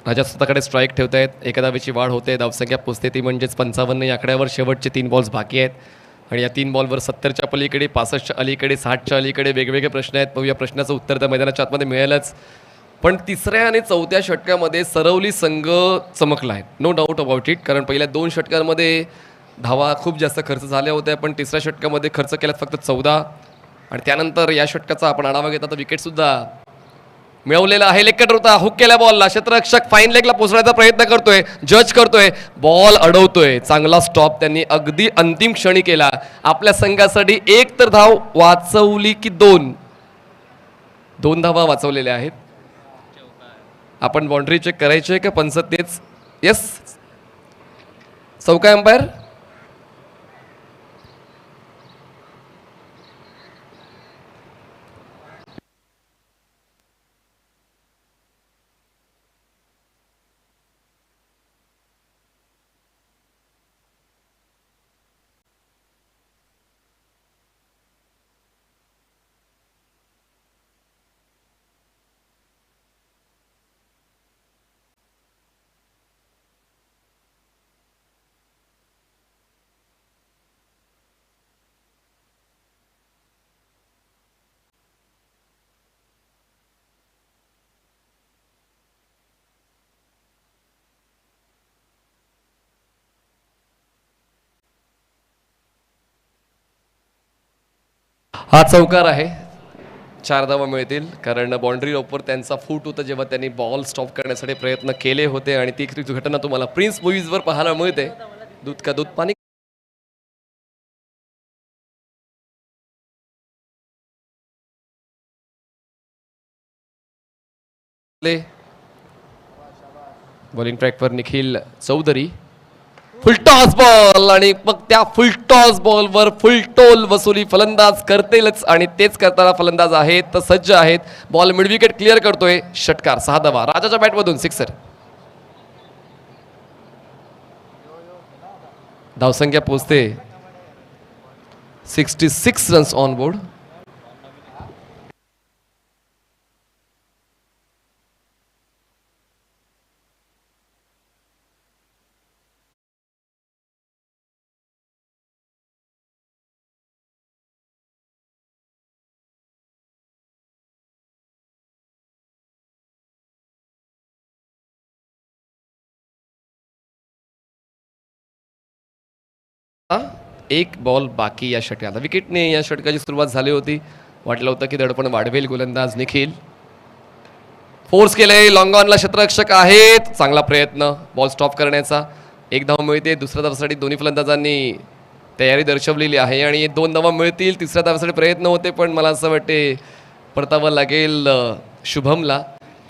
राजा स्वतःकडे स्ट्राईक ठेवत आहेत. एका धावेची वाढ होते, धावसंख्या पोचते ती म्हणजेच 55 या आकड्यावर. शेवटचे 3 बॉल्स बाकी आहेत आणि या 3 बॉलवर 70च्या पलीकडे, 65च्या अलीकडे, 60च्या अलीकडे वेगवेगळे प्रश्न आहेत. पाहूया प्रश्नाचं उत्तर त्या मैदानाच्या आतमध्ये मिळेलच. पण तिसऱ्या आणि चौथ्या षटकामध्ये सरवली संघ चमकला आहे, नो डाऊट अबाउट इट. कारण पहिल्या 2 षटकांमध्ये धावा खूप जास्त खर्च झाल्या होत्या, पण तिसऱ्या षटकामध्ये खर्च केल्यात फक्त 14. आणि त्यानंतर या षटकाचा आपण आढावा घेता तर विकेटसुद्धा मिळवलेला आहे. लेग कटर होता, हुक केल्या बॉलला, क्षेत्ररक्षक फाईन लेगला पोचण्याचा प्रयत्न करतोय, जज करतोय, बॉल अडवतोय. चांगला स्टॉप त्यांनी अगदी अंतिम क्षणी केला. आपल्या संघासाठी 1 तर धाव वाचवली की 2 धावा वाचवलेल्या आहेत. आपण बाउंड्री चेक करायची आहे का पंच तेच? येस, चौका अंपायर. हा चौकार आहे. 4 धावा मिळतील, कारण बाउंड्री रोपवर त्यांचा फूट होता जेव्हा त्यांनी बॉल स्टॉप करण्यासाठी प्रयत्न केले होते. आणि ती घटना तुम्हाला प्रिन्स मूवीजवर पाहायला मिळते. दूध का दूध पाणी. बॉलिंग ट्रॅकवर Nikhil Chaudhari, full toss ball आणि मग त्या फुल टॉस बॉलवर फुल टोल वसुली फलंदाज करतेलच आणि तेच करताना फलंदाज आहेत तर सज्ज आहेत. बॉल मिड विकेट क्लिअर करतोय, षटकार, 6 धावा. राजाच्या बॅटमधून सिक्सर. धावसंख्या पोहोचते 66 रन्स ऑन बोर्ड. एक बॉल बाकी या षटकात. विकेटने या षटकाची सुरुवात झाली होती. वाटलं होतं की दडपण वाढवेल गोलंदाज निखिल. फोर्स केलंय, लॉंग ऑनला क्षेत्ररक्षक आहेत. चांगला प्रयत्न बॉल स्टॉप करण्याचा. 1 धाव मिळते. दुसऱ्या धावासाठी दोन्ही फलंदाजांनी तयारी दर्शवलेली आहे आणि 2 धावा मिळतील. तिसऱ्या धावासाठी प्रयत्न होते, पण मला असं वाटते परतावं लागेल शुभमला.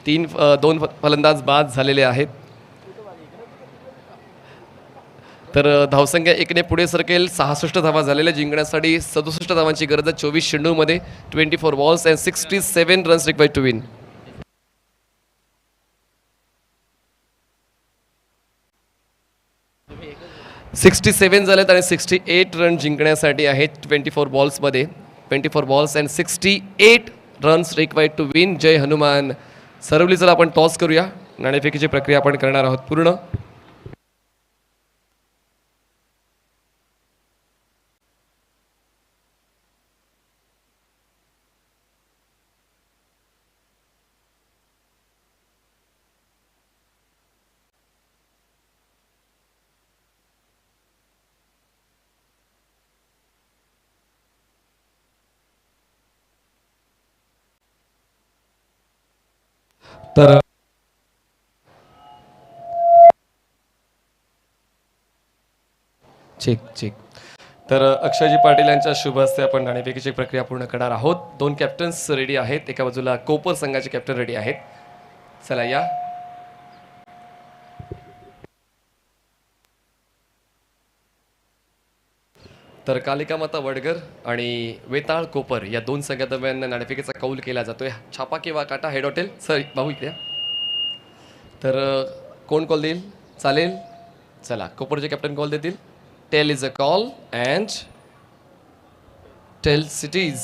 2 फलंदाज बाद झालेले आहेत. तर धावसंख्या 1ने पुढे सरकेल. 66 धावा झालेल्या जिंकण्यासाठी 67 धावांची गरज आहे 24 चेंडूमध्ये. 24 balls and 67 runs required to win. 67 झालेत आणि 68 रन जिंकण्यासाठी आहेत 24 बॉल्समध्ये. 24 balls and 68 runs required to win. Jai Hanuman. सरवलीचं आपण टॉस करूया. नाणेफेकीची प्रक्रिया आपण करणार आहोत पूर्ण. तर ठीक. तर अक्षयजी पाटील यांच्या शुभ हस्ते आपण नाणेफेकीची प्रक्रिया पूर्ण करणार आहोत. 2 कॅप्टन्स रेडी आहेत. एका बाजूला कोपर संघाचे कॅप्टन रेडी आहेत. चला या. तर कालिका माता वडगर आणि वेताळ कोपर या 2 संघादरम्यान नाणेफेकीचा कौल केला जातोय. छापा किंवा काटा हेड हॉटेल सर भाऊ इकडे. तर कोण कॉल देईल? चालेल. चला कोपरचे कॅप्टन कॉल देतील. Tail is a call and tail cities.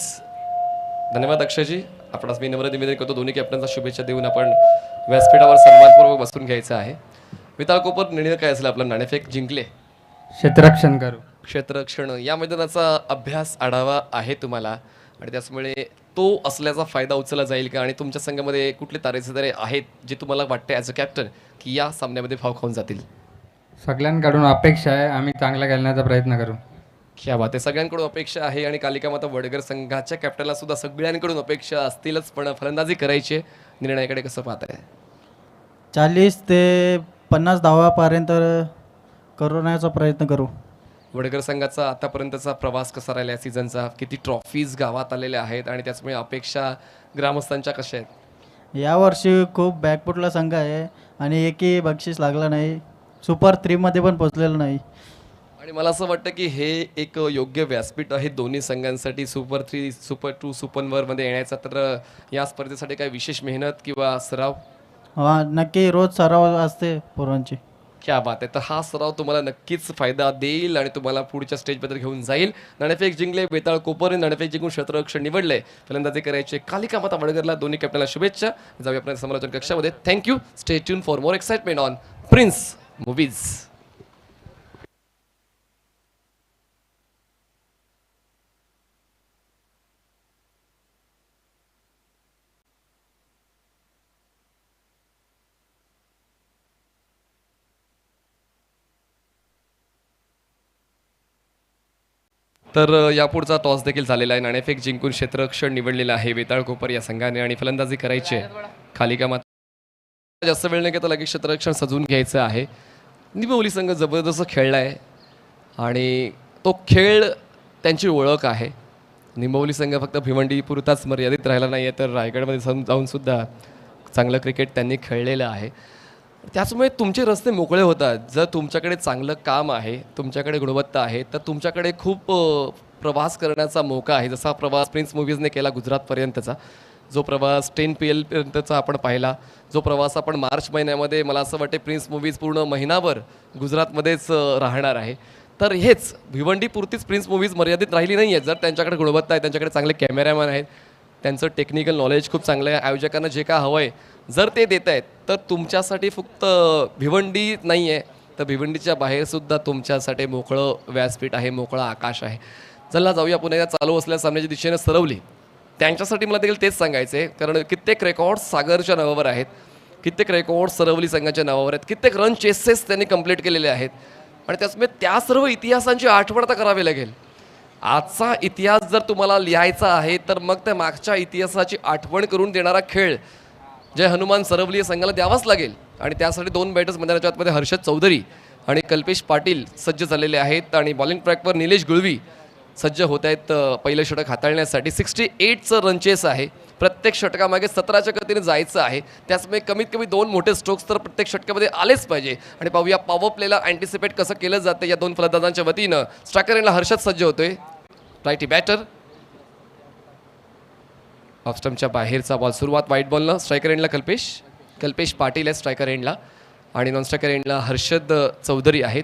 धन्यवाद अक्षयजी. आपणास मी नम्र निवेदन करतो दोन्ही कॅप्टनचा शुभेच्छा देऊन आपण व्यासपीठावर सन्मानपूर्वक बसून घ्यायचं आहे. विताळ कोपर निर्णय काय असेल आपला? नाणेफेक जिंकले. क्षेत्ररक्षण करू. क्षेत्ररक्षण या मैदानाचा अभ्यास आढावा आहे तुम्हाला आणि त्याचमुळे तो असल्याचा फायदा उचलला जाईल का? आणि तुमच्या संघामध्ये कुठले तारेसितारे आहेत जे तुम्हाला वाटते ॲज अ कॅप्टन की या सामन्यामध्ये भाव खाऊन जातील? सगळ्यांकडून अपेक्षा आहे, आम्ही चांगला खेळण्याचा प्रयत्न करू. क्या बात आहे. सगळ्यांकडून अपेक्षा आहे आणि कालिका माता वडगर संघाच्या कॅप्टनला सुद्धा सगळ्यांकडून अपेक्षा असतीलच, पण फलंदाजी करायची. निर्णयाकडे कसं पाहताय? 40 ते 50 धावापर्यंत करण्याचा प्रयत्न करू. वडगर संघाचा आतापर्यंतचा प्रवास कसा राहिला या सीझनचा? किती ट्रॉफीज गावात आलेल्या आहेत आणि त्याचमुळे अपेक्षा ग्रामस्थांच्या कशा आहेत? यावर्षी खूप बॅकफुटला संघ आहे आणि एकही बक्षीस लागला नाही. सुपर 3 मध्ये पण पोचलेलं नाही. आणि मला असं वाटतं की हे एक योग्य व्यासपीठ आहे दोन्ही संघांसाठी सुपर 3, सुपर 2, सुपर 1 मध्ये येण्याचा. तर या स्पर्धेसाठी काय विशेष मेहनत किंवा सराव? हा नक्की रोज सराव असते पोरांची. क्या बात आहे. तर हा सराव तुम्हाला नक्कीच फायदा देईल आणि तुम्हाला पुढच्या स्टेजबद्दल घेऊन जाईल. नाणेफेक जिंकले वेताळ कोपर. नाणेफेक जिंकून क्षेत्ररक्षण निवडले. फलंदाजी करायचे कालिका माता वडगरला. दोन्ही कॅप्टनला शुभेच्छा. जाऊया आपण समालोचन कक्षामध्ये. Thank you. Stay tune for more excitement on prince movies. तर यापुढचा टॉस देखील झालेला आहे. नाणेफेक जिंकून क्षेत्ररक्षण निवडलेलं आहे वेताळ कोपर या संघाने आणि फलंदाजी करायची आहे कालिका माता. जास्त वेळ नाही घेता लगेच क्षेत्ररक्षण सजवून घ्यायचं आहे. निंबवली संघ जबरदस्त खेळला आहे आणि तो खेळ त्यांची ओळख आहे. निंबवली संघ फक्त भिवंडी पुरताच मर्यादित राहिला नाही आहे, तर रायगडमध्ये जाऊन सुद्धा चांगलं क्रिकेट त्यांनी खेळलेलं आहे. त्याचमुळे तुमचे रस्ते मोकळे होतात. जर तुमच्याकडे चांगलं काम आहे, तुमच्याकडे गुणवत्ता आहे, तर तुमच्याकडे खूप प्रवास करण्याचा मोका आहे. जसा प्रवास प्रिन्स मूव्हीजने केला गुजरातपर्यंतचा, जो प्रवास 10 PL पर्यंतचा आपण पाहिला, जो प्रवास आपण मार्च महिन्यामध्ये मला असं वाटते प्रिन्स मूव्हीज पूर्ण महिनाभर गुजरातमध्येच राहणार आहे. तर हेच भिवंडीपुरतीच प्रिन्स मूव्हीज मर्यादित राहिली नाही आहे. जर त्यांच्याकडे गुणवत्ता आहे, त्यांच्याकडे चांगले कॅमेरामॅन आहेत, त्यांचं टेक्निकल नॉलेज खूप चांगलं आहे, आयोजकांना जे काय हवं आहे जर ते देत आहेत, तर तुमच्यासाठी फक्त भिवंडी नाही आहे, तर भिवंडीच्या बाहेरसुद्धा तुमच्यासाठी मोकळं व्यासपीठ आहे, मोकळं आकाश आहे. चला जाऊया पुन्हा या चालू असलेल्या सामन्याच्या दिशेने सरवली. त्यांच्यासाठी मला देखील तेच सांगायचं आहे, कारण कित्येक रेकॉर्ड्स सागरच्या नावावर आहेत, कित्येक रेकॉर्ड्स सरवली संघाच्या नावावर आहेत, कित्येक रन चेसेस त्यांनी कंप्लीट केलेले आहेत आणि त्याचमुळे त्या सर्व इतिहासांची आठवण आता करावी लागेल. आजचा इतिहास जर तुम्हाला लिहायचा आहे, तर मग त्या मागच्या इतिहासाची आठवण करून देणारा खेळ जय हनुमान सरवली संघाला द्यावाच लागेल. आणि त्यासाठी 2 बॅटर्स मैदानाच्या आतमध्ये हर्षद चौधरी आणि कल्पेश पाटील सज्ज झालेले आहेत आणि बॉलिंग ट्रॅकवर निलेश गुळवी सज्ज होत आहेत पहिलं षटक हाताळण्यासाठी. 68चं रन चेस आहे. प्रत्येक षटकामागे 17च्या गतीने जायचं आहे. त्याचमुळे कमीत कमी 2 मोठे स्ट्रोक्स तर प्रत्येक षटकामध्ये आलेच पाहिजे. आणि पाहूया पॉवर प्लेला अँटिसिपेट कसं केलं जातं या 2 फलंदाजांच्या वतीनं. स्ट्रायकर एंडला हर्षद सज्ज होतोय. Righty batter. ऑफ स्टंपच्या बाहेरचा बॉल. सुरुवात वाईट बॉलनं. स्ट्रायकर एंडला कल्पेश पाटील आहे स्ट्रायकर एंडला आणि नॉन स्ट्रायकर एंडला हर्षद चौधरी आहेत.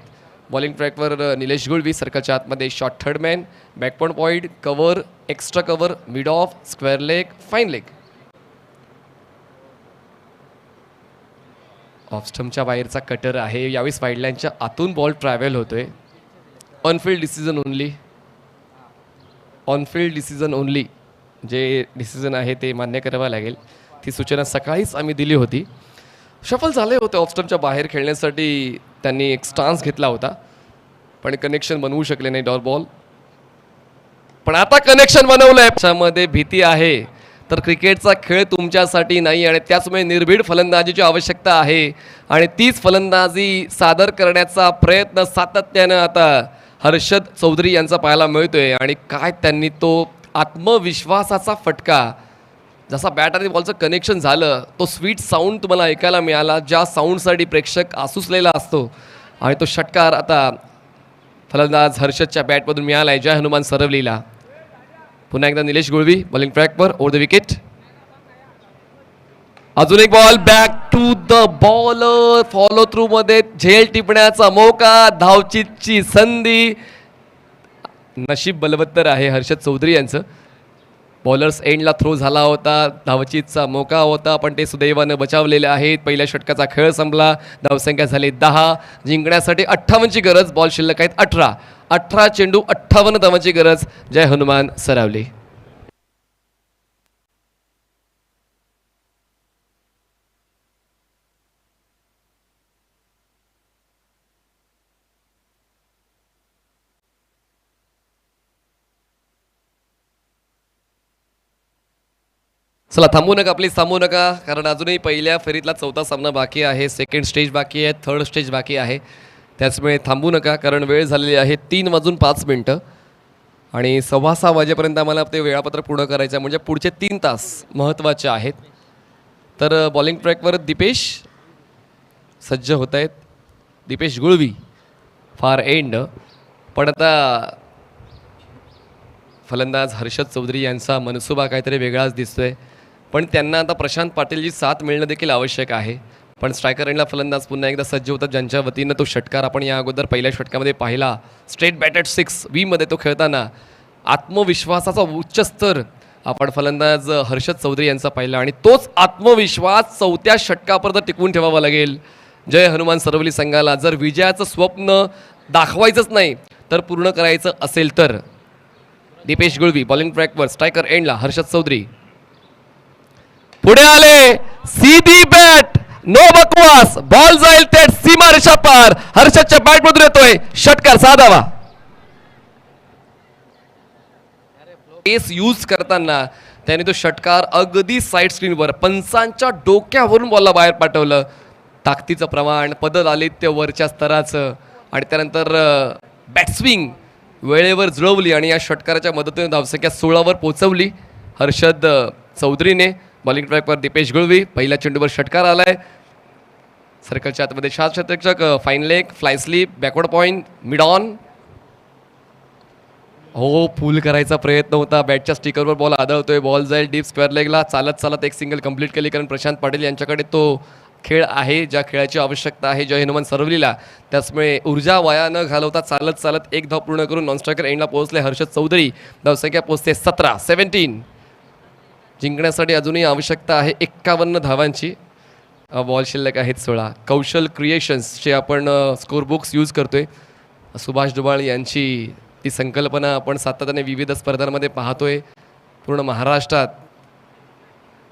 बॉलिंग ट्रॅकवर निलेश गुळवी, सर्कलच्या आतमध्ये short third man, back point point, cover, extra cover, mid off, square leg, fine leg. Off स्टंपच्या बाहेरचा कटर आहे. यावेळी वाईडलाईनच्या आतून बॉल ट्रॅव्हल होतोय. On field decision only. On field decision only जे डिसिजन आहे ते मान्य करावं लागेल. ती सूचना सकाळीच आम्ही दिली होती. शफल झाले होते ऑफ स्टंपच्या बाहेर खेळण्यासाठी. त्यांनी एक स्टान्स घेतला होता पण कनेक्शन बनवू शकले नाही डॉट बॉल. पण आता कनेक्शन बनवलंय. त्याच्यामध्ये भीती आहे तर क्रिकेटचा खेळ तुमच्यासाठी नाही आणि त्याचमुळे निर्भीड फलंदाजीची आवश्यकता आहे आणि तीच फलंदाजी सादर करण्याचा प्रयत्न सातत्यानं आता हर्षद चौधरी यांचा पाहायला मिळतोय. आणि काय त्यांनी तो आत्मविश्वासाचा फटका, जसा बॅट आणि बॉलचं कनेक्शन झालं, तो स्वीट साऊंड तुम्हाला ऐकायला मिळाला, ज्या साऊंडसाठी प्रेक्षक आसुसलेला असतो. आणि तो षटकार आता फलंदाज हर्षदच्या बॅटमधून मिळाला आहे जय हनुमान सरवलीला. पुन्हा एकदा निलेश गुळवी बॉलिंग ट्रॅकवर ओव्हर द विकेट. अजून एक ball back to the bowler. Follow through मध्ये झेल टिपण्याचा मौका, धावचीची संधी. नशीब बलवत्तर आहे हर्षद चौधरी यांचं. बॉलर्स एंडला थ्रो झाला होता, धावचीचा मौका होता पण ते सुदैवानं बचावलेले आहेत. पहिल्या षटकाचा खेळ संपला. धावसंख्या झाली 10. जिंकण्यासाठी 58ची गरज. बॉल शिल्लक आहेत 18. 18 चेंडू 58 धावांची गरज. जय हनुमान सरावली. चला थांबू नका, प्लीज थांबू नका, कारण अजूनही पहिल्या फेरीतला चौथा सामना बाकी आहे. सेकंड स्टेज बाकी आहे, थर्ड स्टेज बाकी आहे. त्याचमुळे थांबू नका कारण वेळ झालेली आहे 3:05 आणि 6:15 वाजेपर्यंत आम्हाला ते वेळापत्रक पूर्ण करायचं आहे. म्हणजे पुढचे 3 तास महत्त्वाचे आहेत. तर बॉलिंग ट्रॅकवर दीपेश सज्ज होत आहेत. Deepesh गुळवी far and. पण आता फलंदाज हर्षद चौधरी यांचा मनसुबा काहीतरी वेगळाच दिसतोय. पण त्यांना आता प्रशांत पाटीलची साथ मिळणं देखील आवश्यक आहे. पण स्ट्रायकर एंडला फलंदाज पुन्हा एकदा सज्ज होतात, ज्यांच्या वतीनं तो षटकार आपण या अगोदर पहिल्या षटकामध्ये पाहिला. स्ट्रेट बॅटेड 6 मध्ये तो खेळताना आत्मविश्वासाचा उच्च स्तर आपण फलंदाज हर्षद चौधरी यांचा पाहिला आणि तोच आत्मविश्वास चौथ्या षटकापर्यंत टिकवून ठेवावा लागेल जय हनुमान सरवली संघाला. जर विजयाचं स्वप्न दाखवायचंच नाही तर पूर्ण करायचं असेल तर. दीपेश गुळवी बॉलिंग ट्रॅकवर, स्ट्रायकर एंडला हर्षद चौधरी पुढे आले. सीधी बॅट, नो बकवास. बॉल जाईल थेट सीमा रेषा पार. हर्षदच्या बॅटमधून येतोय षटकार, साधावा. पेस यूज करताना त्याने तो षटकार अगदी साईड स्क्रीनवर पंचांच्या डोक्यावरून बॉलला बाहेर पाठवलं. ताकदीचं प्रमाण, पदलालित्य वरच्या स्तराचं आणि त्यानंतर बॅटस्विंग वेळेवर जुळवली आणि या षटकाराच्या मदतीने धावसंख्या 16वर पोहोचवली हर्षद चौधरीने. बॉलिंग ट्रॅकवर दीपेश गुळवी, पहिल्या चेंडूवर षटकार आलाय. सर्कलच्या आतमध्ये 7 षटक, fine leg, fly sleep, backward point, mid on. हो, पूल करायचा प्रयत्न होता. बॅटच्या स्टिकरवर बॉल आदळतोय. बॉल जाईल डीप स्क्वेअर लेगला. चालत चालत एक सिंगल कंप्लीट केली कारण प्रशांत पाटील यांच्याकडे तो खेळ आहे ज्या खेळाची आवश्यकता आहे जय हनुमान सरवलीला. त्याचमुळे ऊर्जा वाया न घालवता चालत चालत एक धाव पूर्ण करून नॉनस्ट्रायकर एंडला पोहोचले हर्षद चौधरी. धावसंख्या पोहोचते 17. जिंकण्यासाठी अजूनही आवश्यकता आहे 51 धावांची. बॉल शिल्लक आहेत 16. कौशल क्रिएशन्सचे आपण स्कोर बुक्स यूज करतोय. सुभाष डुबाळ यांची ती संकल्पना आपण सातत्याने विविध स्पर्धांमध्ये पाहतोय. पूर्ण महाराष्ट्रात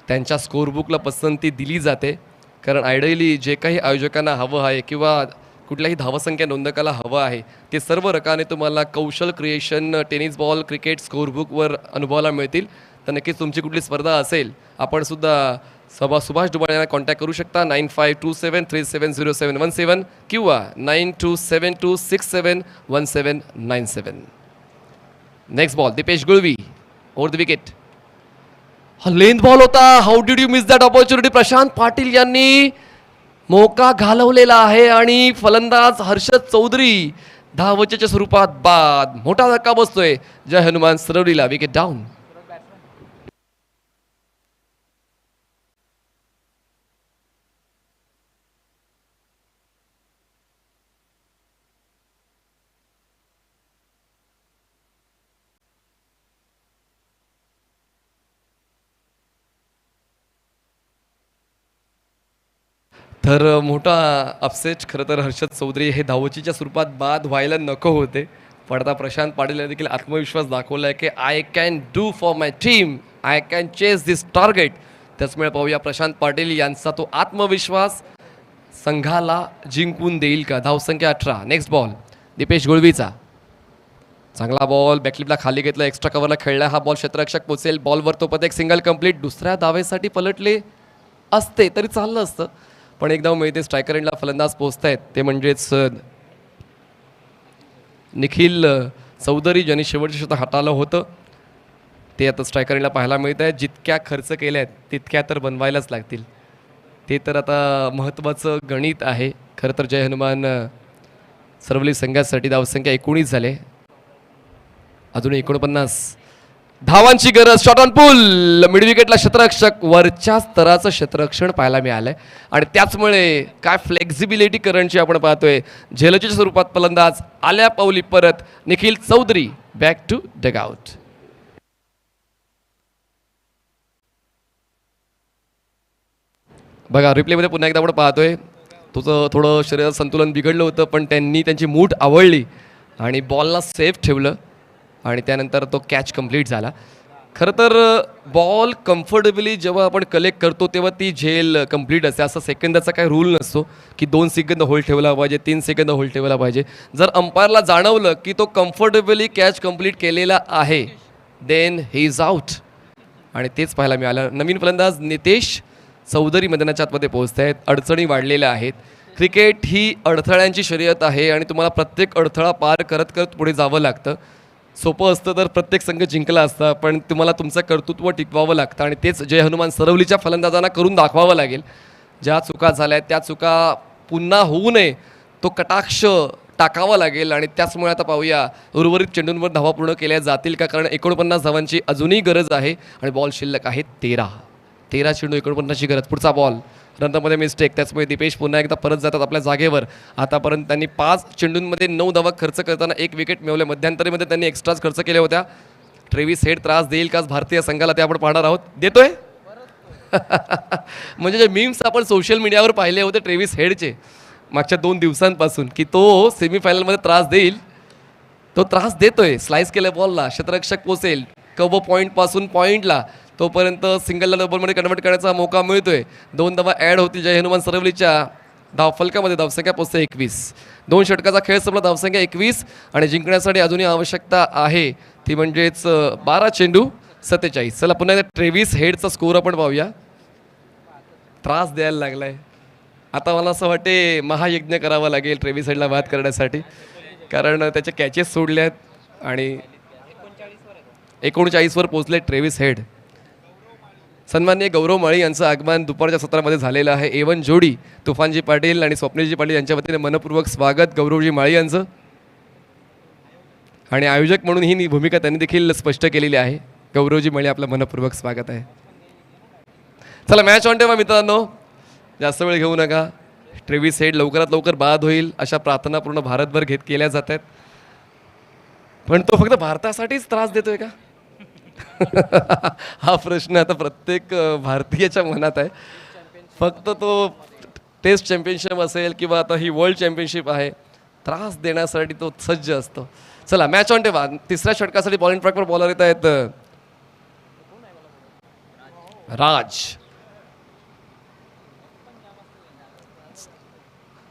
त्यांच्या स्कोरबुकला पसंती दिली जाते कारण आयडियली जे काही आयोजकांना हवं आहे किंवा कुठल्याही धावसंख्या नोंदकाला हवं आहे ते सर्व रकाने तुम्हाला कौशल क्रिएशन टेनिस बॉल क्रिकेट स्कोरबुकवर अनुभवायला मिळतील. तर नक्कीच तुमची कुठली स्पर्धा असेल आपण सुद्धा सुभाष डुबाळ यांना कॉन्टॅक्ट करू शकता 9527370717 किंवा 9272671797. Next ball Deepesh Gulvi over the wicket. हा लेंथ बॉल होता. How did you miss that opportunity. Prashant Patil यांनी मौका घालवलेला आहे आणि फलंदाज हर्षद चौधरी धावचेच्या स्वरूपात बाद. मोठा धक्का बसतोय जय हनुमान सरवलीला. Wicket down. तर मोठा अपसेट खरं तर हर्षद चौधरी हे धावचीच्या स्वरूपात बाद व्हायला नको होते, पण आता प्रशांत पाटील देखील आत्मविश्वास दाखवला आहे की I can do for my team, I can chase this target. त्याचमुळे पाहूया प्रशांत पाटील यांचा तो आत्मविश्वास संघाला जिंकून देईल का. धावसंख्या 18. नेक्स्ट बॉल दीपेश गुळवीचा, चांगला बॉल बॅकलिपला खाली घेतला, एक्स्ट्रा कव्हरला खेळला, हा बॉल क्षेत्ररक्षक पोचेल, बॉलवर तो पद एक सिंगल कंप्लीट. दुसऱ्या धावेसाठी पलटले असते तरी चाललं असतं, पण एक धाव मिळते. स्ट्रायकर एंडला फलंदाज पोहोचतायत ते म्हणजेच निखिल चौधरी ज्यांनी शेवटचं शतक हाताळलं होतं ते आता स्ट्रायकर एंडला पाहायला मिळत आहे. जितक्या खर्च केल्या आहेत तितक्या तर बनवायलाच लागतील, ते तर आता महत्त्वाचं गणित आहे. खरं तर जय हनुमान सरवली संघासाठी धावसंख्या 19 झाले, अजून 49 धावांची गरज. शॉट ऑन पुल, मिड विकेटला क्षेत्ररक्षक, वरच्या स्तराचं क्षेत्ररक्षण पाहायला मिळालंय आणि त्याचमुळे काय फ्लेक्झिबिलिटी करंटची आपण पाहतोय. झेलच्या स्वरूपात फलंदाज आल्या पावली परत. Nikhil Chaudhari back to dugout. बघा रिप्लेमध्ये पुन्हा एकदा आपण पाहतोय, तुझं थोडं शरीराचं संतुलन बिघडलं होतं, पण त्यांनी त्यांची मूठ आवळली आणि बॉलला सेफ ठेवलं आणि त्यानंतर तो कॅच कंप्लीट झाला. खरं तर बॉल कम्फर्टेबली जेव्हा आपण कलेक्ट करतो तेव्हा ती झेल कंप्लीट असते. असं सेकंदाचा काही रूल नसतो की 2 सेकंद होल्ड ठेवला पाहिजे, 3 सेकंद होल्ड ठेवला पाहिजे. जर अंपायरला जाणवलं की तो कम्फर्टेबली कॅच कंप्लीट केलेला आहे देन ही इज आउट, आणि तेच पाहायला मिळालं. नवीन फलंदाज नितेश चौधरी मैदानाच्या आतमध्ये पोहोचत आहेत. अडचणी वाढलेल्या आहेत. क्रिकेट ही अडथळ्यांची शर्यत आहे आणि तुम्हाला प्रत्येक अडथळा पार करत करत पुढे जावं लागतं. सोपं असतं तर प्रत्येक संघ जिंकला असता, पण तुम्हाला तुमचं कर्तृत्व टिकवावं लागतं आणि तेच जय हनुमान सरवलीच्या फलंदाजांना करून दाखवावं लागेल. ज्या चुका झाल्या आहेत त्या चुका पुन्हा होऊ नये तो कटाक्ष टाकावा लागेल आणि त्याचमुळे आता पाहूया उर्वरित चेंडूंवर धावा पूर्ण केल्या जातील का, कारण 49 धावांची अजूनही गरज आहे आणि बॉल शिल्लक आहे 13 चेंडू 49ची गरज. पुढचा बॉल रनमध्ये मिस्टेक, त्याचमुळे दीपेश पुन्हा एकदा परत जातात आपल्या जागेवर. आतापर्यंत त्यांनी 5 चेंडूंमध्ये 9 धावा खर्च करताना 1 विकेट मिळवले. मध्यंतरीमध्ये त्यांनी एक्स्ट्राच खर्च केल्या होत्या. ट्रेव्हिस हेड त्रास देईल का भारतीय संघाला ते आपण पाहणार आहोत. देतोय म्हणजे जे मीम्स आपण सोशल मीडियावर पाहिले होते ट्रेव्हिस हेडचे मागच्या 2 दिवसांपासून की तो सेमीफायनलमध्ये त्रास देईल, तो त्रास देतोय. स्लाइस केल्या बॉलला क्षेत्ररक्षक पोचेल, कव्ह पॉईंटपासून पॉईंटला, तोपर्यंत सिंगलला डबलमध्ये कन्वर्ट करण्याचा मौका मिळतोय. 2 धावा ॲड होतील जय हनुमान सरवलीच्या धावफलकामध्ये. धावसंख्या पोचते 21. 2 षटकाचा खेळ संपला, धावसंख्या 21 आणि जिंकण्यासाठी अजूनही आवश्यकता आहे ती म्हणजेच 12 चेंडू 47. चला पुन्हा एकदा ट्रेव्हिस हेडचा स्कोर आपण पाहूया. त्रास द्यायला लागलाय आता, मला असं वाटते महायज्ञ करावा लागेल ट्रेव्हिस हेडला बाद करण्यासाठी, कारण त्याचे कॅचेस सोडले आहेत आणि 39वर पोचले ट्रेव्हिस हेड. सन्माननीय गौरव माळी यांचं आगमन दुपारच्या सत्रामध्ये झालेलं आहे. A1 जोडी तुफानजी पाटील आणि स्वप्नीलजी पाटील यांच्या वतीने मनपूर्वक स्वागत गौरवजी माळी यांचं, आणि आयोजक म्हणून ही भूमिका त्यांनी देखील स्पष्ट केलेली आहे. गौरवजी माळी आपलं मनपूर्वक स्वागत आहे. चला मॅच ऑन ठेवा मित्रांनो, जास्त वेळ घेऊ नका. ट्रेव्हिस हेड लवकरात लवकर बाद होईल अशा प्रार्थना पूर्ण भारतभर केल्या जात आहेत, पण तो फक्त भारतासाठीच त्रास देतोय का हा प्रश्न आता प्रत्येक भारतीयाच्या मनात आहे. फक्त तो टेस्ट चॅम्पियनशिप असेल किंवा आता ही वर्ल्ड चॅम्पियनशिप आहे, त्रास देण्यासाठी तो सज्ज असतो. चला मॅच ऑन ठेवा. 3ऱ्या षटकासाठी बॉलिंग ट्रॅकवर बॉलर येत आहेत राज.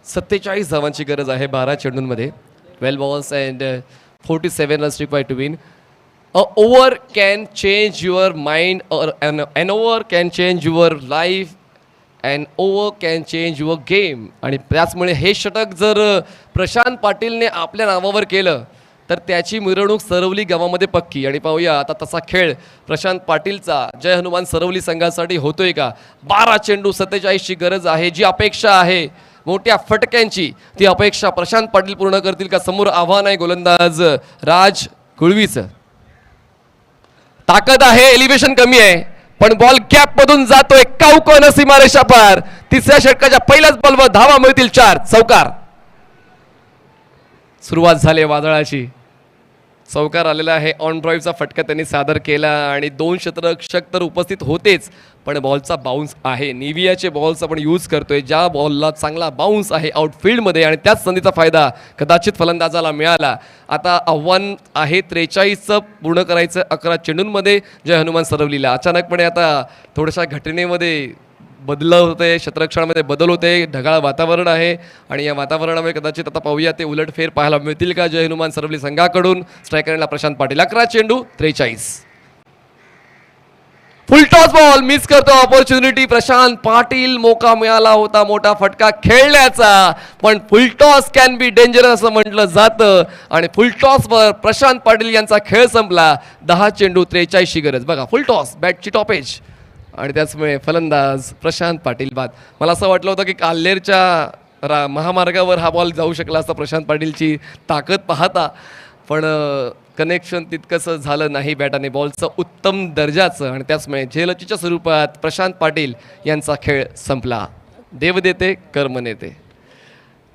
47 धावांची गरज आहे 12 चेंडूंमध्ये. 12 balls and 47 runs required to win. A over can change your mind, or an over can change your life, and over can change your game. आणि त्याचमुळे हे षटक जर प्रशांत पाटीलने आपल्या नावावर केलं तर त्याची मिरवणूक सरवली गावामध्ये पक्की. आणि पाहूया आता तसा खेळ प्रशांत पाटीलचा जय हनुमान सरवली संघासाठी होतोय का. 12 चेंडू 47ची गरज आहे. जी अपेक्षा आहे मोठ्या फटक्यांची, ती अपेक्षा प्रशांत पाटील पूर्ण करतील का. समोर आव्हान आहे गोलंदाज राज गुळवीचं. ताकद आहे, एलिव्हेशन कमी आहे, पण बॉल गॅप मधून जातोय कावकोन सीमारेषा पार. 3ऱ्या षटकाच्या पहिल्याच बॉलवर धावा मिळतील 4. चौकार. सुरुवात झाली वादळाची. चौकार आलेला आहे. ऑन ड्राईव्हचा फटका त्यांनी सादर केला आणि 2 क्षेत्ररक्षक तर उपस्थित होतेच, पण बॉलचा बाउन्स आहे. निवियाचे बॉल्स आपण यूज करतोय, ज्या बॉलला चांगला बाउन्स आहे आउटफील्डमध्ये आणि त्याच संधीचा फायदा कदाचित फलंदाजाला मिळाला. आता आव्हान आहे 43चं पूर्ण करायचं 11 चेंडूंमध्ये जय हनुमान सरवलीला. अचानकपणे आता थोड्याशा घटनेमध्ये बदल होते, क्षेत्ररक्षणामध्ये बदल होते, ढगाळ वातावरण आहे आणि या वातावरणामुळे कदाचित आता पाहूया ते उलटफेर पाहायला मिळतील का जय हनुमान सरवली संघाकडून. स्ट्रायकरला प्रशांत पाटील. 11 चेंडू 43. फुल टॉस बॉल मिस करतो ऑपॉर्च्युनिटी. प्रशांत पाटील मोका मिळाला होता मोठा फटका खेळण्याचा, पण फुल टॉस कॅन बी डेंजरस असं म्हटलं जातं आणि फुल टॉसवर प्रशांत पाटील यांचा खेळ संपला. 10 चेंडू 43ची गरज. बघा फुल टॉस, बॅटची टॉपेज आणि त्याचमुळे फलंदाज प्रशांत पाटील बाद. मला असं वाटलं होतं की काल्हेरच्या महामार्गावर हा बॉल जाऊ शकला असता प्रशांत पाटीलची ताकद पाहता, पण कनेक्शन तितकंसं झालं नाही बॅटाने. बॉलचं उत्तम दर्जाचं आणि त्याचमुळे झेलचीच्या स्वरूपात प्रशांत पाटील यांचा खेळ संपला. देव देते कर्म नेते.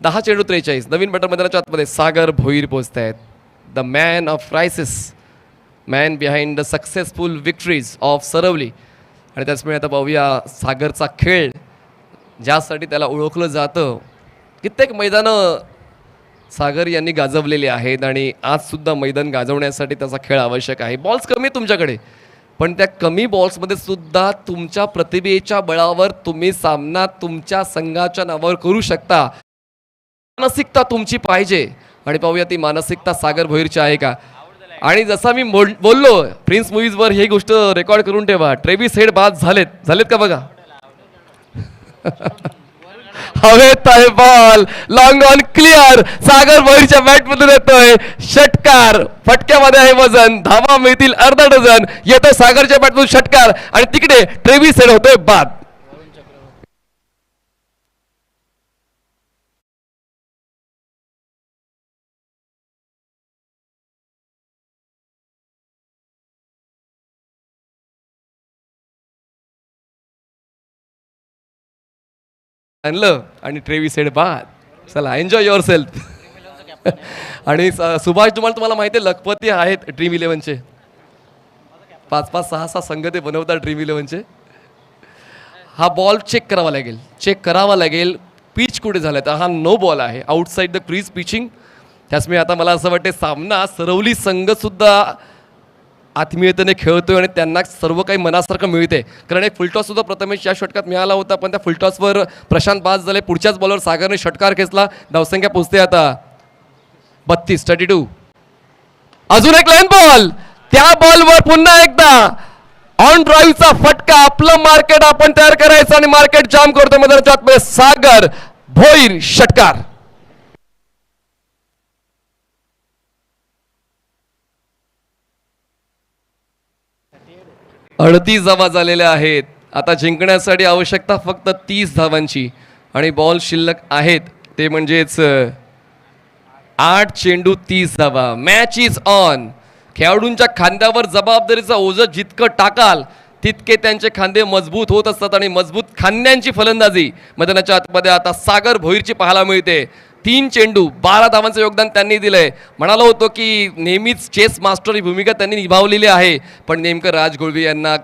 10 चेंडू 43. नवीन बॅटर मैदानाच्या आतमध्ये सागर भोईर पोहोचत आहेत. The man of crisis, man behind the successful victories of Sarvali. आणि त्याचमुळे आता पाहूया सागरचा खेळ, ज्यासाठी त्याला ओळखलं जातं. कित्येक मैदानं सागर यांनी गाजवलेली आहेत आणि आजसुद्धा मैदान गाजवण्यासाठी त्याचा खेळ आवश्यक आहे. बॉल्स कमी आहेत तुमच्याकडे, पण त्या कमी बॉल्समध्ये सुद्धा तुमच्या प्रतिभेच्या बळावर तुम्ही सामना तुमच्या संघाच्या नावावर करू शकता. मानसिकता तुमची पाहिजे आणि पाहूया ती मानसिकता सागर भोईरची आहे का. आणि जसा मी बोललो प्रिन्स मूवीजवर ही गोष्ट रेकॉर्ड करून ठेवा. ट्रेव्हिस हेड बाद झालेत का बघा. हवेत आहे बॉल, लॉंग ऑन क्लिअर. सागर भोईरच्या बॅटमधून येतोय षटकार. फटक्यामध्ये आहे वजन, धावा मिळतील अर्धा डझन. येतोय सागरच्या बॅटमधून षटकार आणि तिकडे ट्रेव्हिस हेड होतोय बाद. आणलं आणि ट्रेव्हिस हेड बाद. चला एन्जॉय युअर सेल्फ. आणि सुभाष तुम्हाला माहिती आहे लखपती आहेत ड्रीम 11चे. 5-5, 6-6 संघ ते बनवतात ड्रीम 11चे. हा बॉल चेक करावा लागेल पिच कुठे झालाय. तर हा नो बॉल आहे, आउटसाइड द क्रीज पिचिंग. त्याचमुळे आता मला असं वाटते सामना सरवली संघ सुद्धा आत्मीयतेने खेळतोय आणि त्यांना सर्व काही मनासारखं मिळते. कारण एक फुलटॉस सुद्धा प्रथमेश या षटकात मिळाला होता, पण त्या फुलटॉसवर प्रशांत बाद झाले. पुढच्याच बॉलवर सागरने षटकार खेचला. धावसंख्या पोहोचते आता 32, 32. अजून एक लाईन बॉल. त्या बॉलवर पुन्हा एकदा ऑन ड्राईव्हचा फटका. आपलं मार्केट आपण तयार करायचं आणि मार्केट जाम करतोय मैदानाच्या आतमध्ये सागर भोईर. षटकार. अडतीस धावा झालेल्या आहेत. आता जिंकण्यासाठी आवश्यकता फक्त 30 धावांची आणि बॉल शिल्लक आहेत ते म्हणजेच 8 चेंडू 30 धावा. Match is on. खेळाडूंच्या खांद्यावर जबाबदारीचं ओझं जितकं टाकाल तितके त्यांचे खांदे मजबूत होत असतात आणि मजबूत खांद्यांची फलंदाजी मैदानाच्या आतमध्ये आता सागर भोईरची पाहायला मिळते. 3 चेंडू 12 धावांचं योगदान त्यांनी दिलंय. म्हणालो होतो की नेहमीच चेस मास्टर ही भूमिका त्यांनी निभावलेली आहे, पण नेमकं राज गुळवे यांना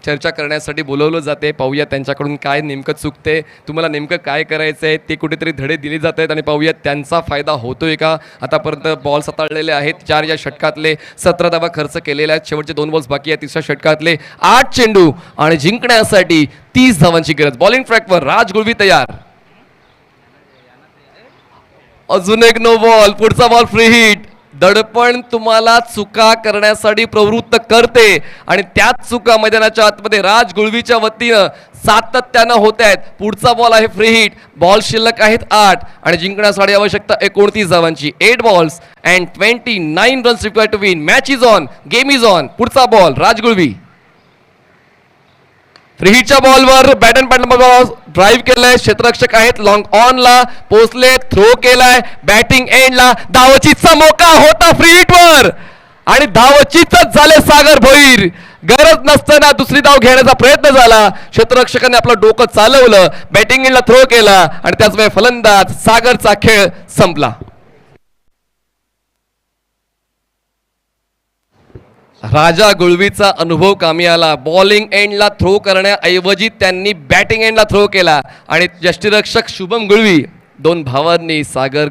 चर्चा करण्यासाठी बोलवलं जाते. पाहूया त्यांच्याकडून काय नेमकं चुकते, तुम्हाला नेमकं काय करायचं आहे, ते कुठेतरी धडे दिले जात आहेत आणि पाहूया त्यांचा फायदा होतोय का. आतापर्यंत बॉल हाताळलेले आहेत 4 या षटकातले. 17 धावा खर्च केलेल्या आहेत. शेवटचे 2 बॉल्स बाकी आहेत तिसऱ्या षटकातले. 8 चेंडू आणि जिंकण्यासाठी 30 धावांची गरज. बॉलिंग ट्रॅकवर राज गुळवी तयार. अजून एक नो बॉल. पुढचा बॉल फ्री हिट. दडपण तुम्हाला चुका करण्यासाठी प्रवृत्त करते आणि त्याच चुका मैदानाच्या आतमध्ये राज गुळवीच्या वतीनं सातत्यानं होत आहेत. पुढचा बॉल आहे फ्री हिट. बॉल शिल्लक आहेत 8 आणि जिंकण्यासाठी आवश्यकता 29 धावांची. 8 balls and 29 runs required to win. Match is on, game is on. पुढचा बॉल राज गुळवी. फ्रीहिटच्या बॉलवर बॅट अँड पॅटर्न ड्राईव्ह केलंय. क्षेत्ररक्षक आहेत लॉंग ऑनला पोहोचले. थ्रो केलाय बॅटिंग एंडला. धावचीचा मोका होता फ्रीहिटवर आणि धावचीतच झाले सागर भोईर. गरज नसताना दुसरी धाव घेण्याचा प्रयत्न झाला. क्षेत्ररक्षकाने आपलं डोकं चालवलं, बॅटिंग एंडला थ्रो केला आणि त्याचमुळे फलंदाज सागरचा खेळ संपला. राजा गुळवीचा अनुभव कामी आला. बॉलिंग एंडला थ्रो करण्याऐवजी त्यांनी बॅटिंग एंडला थ्रो केला आणि यष्टीरक्षक शुभम गुळवी दोन भावांनी सागर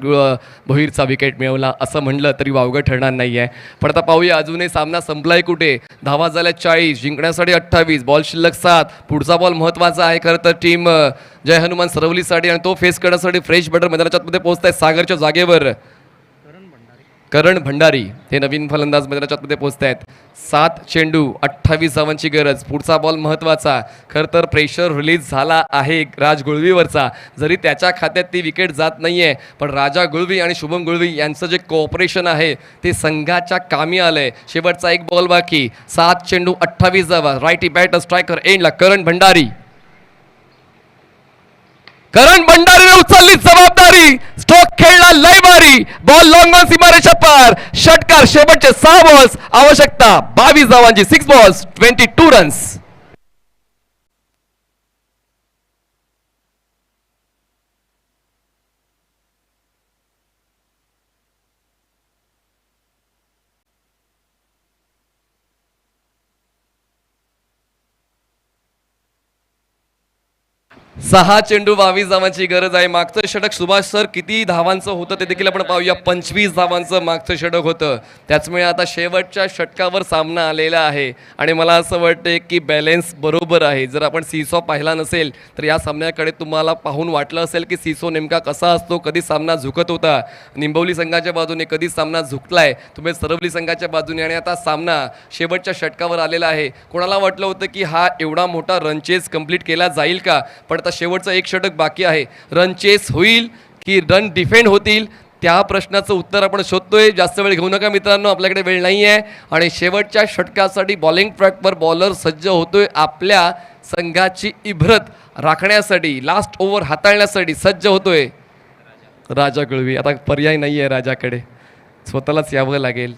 भोईरचा विकेट मिळवला असं म्हणलं तरी वावगं ठरणार नाही आहे. पण आता पाहूया अजूनही सामना संपलाय कुठे. धावा झाल्या 40, जिंकण्यासाठी 28, बॉल शिल्लक 7. पुढचा बॉल महत्त्वाचा आहे खरं तर टीम जय हनुमान सरवलीसाठी आणि तो फेस करण्यासाठी फ्रेश बॅटर मैदानाच्या आतमध्ये पोहोचत आहे सागरच्या जागेवर. करण भंडारी हे नवीन फलंदाज मैदानाच्या आतमध्ये पोहोचत आहेत. 7 चेंडू 28 धावांची गरज. पुढचा बॉल महत्त्वाचा. खरं तर प्रेशर रिलीज झाला आहे राज गुळवीवरचा, जरी त्याच्या खात्यात ती विकेट जात नाही आहे, पण राजा गुळवी आणि शुभम गुळवी यांचं जे कोऑपरेशन आहे ते संघाच्या कामी आलं आहे. शेवटचा एक बॉल बाकी. 7 चेंडू 28 धावा. राईटी बॅटर स्ट्रायकर एंडला करण भंडारी. करण भंडारीने उचलली जबाबदारी. स्ट्रोक खेळला लय भारी. बॉल लॉंग ऑन सीमारेषा पार. षटकार. शेवटचे 6 बॉल्स. आवश्यकता 22 धावांची. 6 बॉल्स 22 रन्स. सहा चेंडू 22 धावांची गरज आहे. मागचं षटक सुभाष सर किती धावांचं होतं ते देखील आपण पाहूया. 25 धावांचं मागचं षटक होतं. त्याचमुळे आता शेवटच्या षटकावर सामना आलेला आहे आणि मला असं वाटतं की बॅलेन्स बरोबर आहे. जर आपण सीसॉ पाहिला नसेल तर या सामन्याकडे तुम्हाला पाहून वाटलं असेल की सीसॉ नेमका कसा असतो. कधी सामना झुकत होता निंबवली संघाच्या बाजूने, कधी सामना झुकलाय तुम्ही सरवली संघाच्या बाजूने, आणि आता सामना शेवटच्या षटकावर आलेला आहे. कोणाला वाटलं होतं की हा एवढा मोठा रन चेस कंप्लीट केला जाईल का, पण आता शेवटचं एक षटक बाकी आहे. रन चेस होईल की रन डिफेंड होतील त्या प्रश्नाचं उत्तर आपण शोधतोय. जास्त वेळ घेऊ नका मित्रांनो, आपल्याकडे वेळ नाही आहे. आणि शेवटच्या षटकासाठी बॉलिंग ट्रॅकवर बॉलर सज्ज होतोय आपल्या संघाची इब्रत राखण्यासाठी, लास्ट ओव्हर हाताळण्यासाठी सज्ज होतोय राजा गुळवी. आता पर्याय नाही आहे राजाकडे, स्वतःलाच यावं लागेल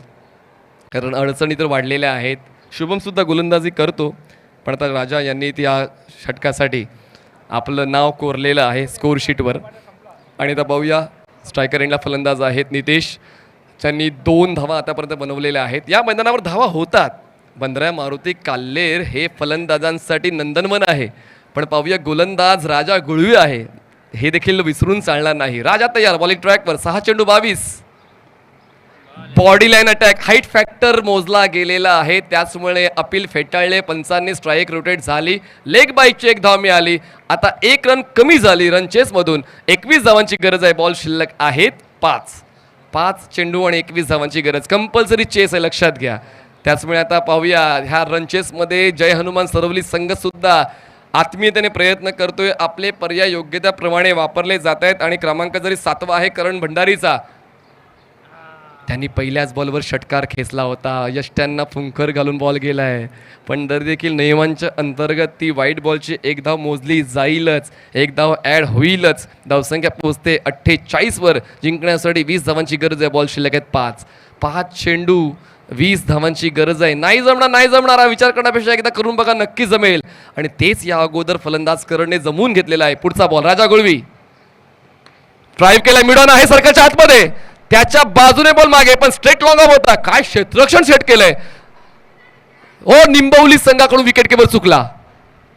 कारण अडचणी तर वाढलेल्या आहेत. शुभमसुद्धा गोलंदाजी करतो पण आता राजा यांनी त्या षटकासाठी आपलं नाव कोरलेलं आहे स्कोरशीटवर. आणि आता पाहूया स्ट्रायकर एंडला फलंदाज आहेत नितेश. त्यांनी 2 धावा आतापर्यंत बनवलेल्या आहेत. या मैदानावर धावा होतात. बंद्र्या मारुती काल्लेर हे फलंदाजांसाठी नंदनवन आहे, पण पाहूया गोलंदाज राजा गुळवी आहे हे देखील विसरून चालणार नाही. राजा तयार. बॉलिंग ट्रॅकवर. 6 चेंडू 22. Body line attack. Height factor मोजला गेलेला आहे, त्याचमुळे अपील फेटाळले. पंचांनी स्ट्राईक रोटेट झाली. लेग बाईकची 1 धाव मिळाली. आता 1 रन कमी झाली रन चेसमधून. 21 धावांची गरज आहे. बॉल शिल्लक आहेत 5 चेंडू आणि 21 धावांची गरज. कंपल्सरी चेस आहे, लक्षात घ्या. त्याचमुळे आता पाहूया ह्या रन चेसमध्ये जय हनुमान सरवली संघसुद्धा आत्मीयतेने प्रयत्न करतोय. आपले पर्याय योग्य त्याप्रमाणे वापरले जात आहेत आणि क्रमांक जरी 7वा आहे करण भंडारीचा. त्यांनी पहिल्याच बॉलवर षटकार खेचला होता. यष्ट्यांना फुंकर घालून बॉल गेला आहे, पण तरी देखील नियमांच्या अंतर्गत ती वाईट बॉलची 1 धाव मोजली जाईलच. 1 धाव ॲड होईलच. धावसंख्या पोहोचते 48वर. जिंकण्यासाठी 20 धावांची गरज आहे. बॉल शिल्लक आहेत 5 चेंडू 20 धावांची गरज आहे. नाही जमणार हा विचार करण्यापेक्षा एकदा करून बघा, नक्की जमेल. आणि तेच या अगोदर फलंदाज करणने जमवून घेतलेला आहे. पुढचा बॉल राजा गुळवी. ड्राईव्ह केलाय. मिडॉन आहे सरकारच्या आतमध्ये. त्याच्या बाजूने बॉल मागे, पण स्ट्रेट लॉंग ऑफ होता. काय क्षेत्ररक्षण सेट केलंय हो. निंबवली संघाकडून विकेट कीपर चुकला.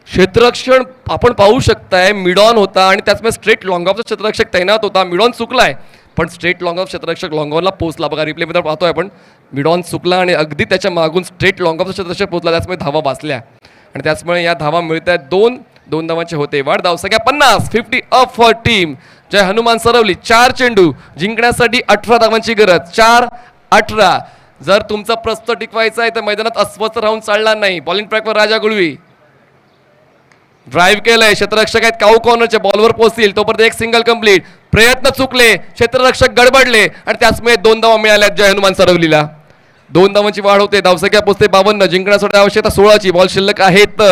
क्षेत्ररक्षण आपण पाहू शकताय. मिडॉन होता आणि त्याचमुळे स्ट्रेट लॉंग ऑफचा क्षेत्ररक्षक तैनात होता. मिडॉन चुकलाय, पण स्ट्रेट लॉंग ऑफ क्षेत्ररक्षक लॉंग ऑनला पोहोचला. बघा रिप्ले मध्ये पाहतोय आपण. मिडॉन चुकला आणि अगदी त्याच्या मागून स्ट्रेट लॉंग ऑफचा क्षेत्ररक्षक पोहोचला. त्याचमुळे धावा वाचल्या आणि त्याचमुळे या धावा मिळत आहेत. 2 धावांचे होते. वाढ धावसंख्या 50. 50 up for team Jai Hanuman Saravali. 4 चेंडू जिंकण्यासाठी 18 धावांची गरज. 4-18. जर तुमचा प्रस्त टिकवायचा आहे तर मैदानात अस्वस्थ राहून चालणार नाही. बॉलिंग ट्रॅकवर राजा गुळवी. ड्राईव्ह केलंय. क्षेत्ररक्षक आहेत काऊ कॉर्नरच्या बॉलवर पोहोचतील तोपर्यंत 1 सिंगल कंप्लीट. प्रयत्न चुकले. क्षेत्ररक्षक गडबडले आणि त्याचमुळे 2 धावा मिळाल्या जय हनुमान सरवलीला. 2 धावांची वाढ होते. धावसंख्या पोहोचते 52. जिंकण्यासाठी आवश्यकता 16ची. बॉल शिल्लक आहेत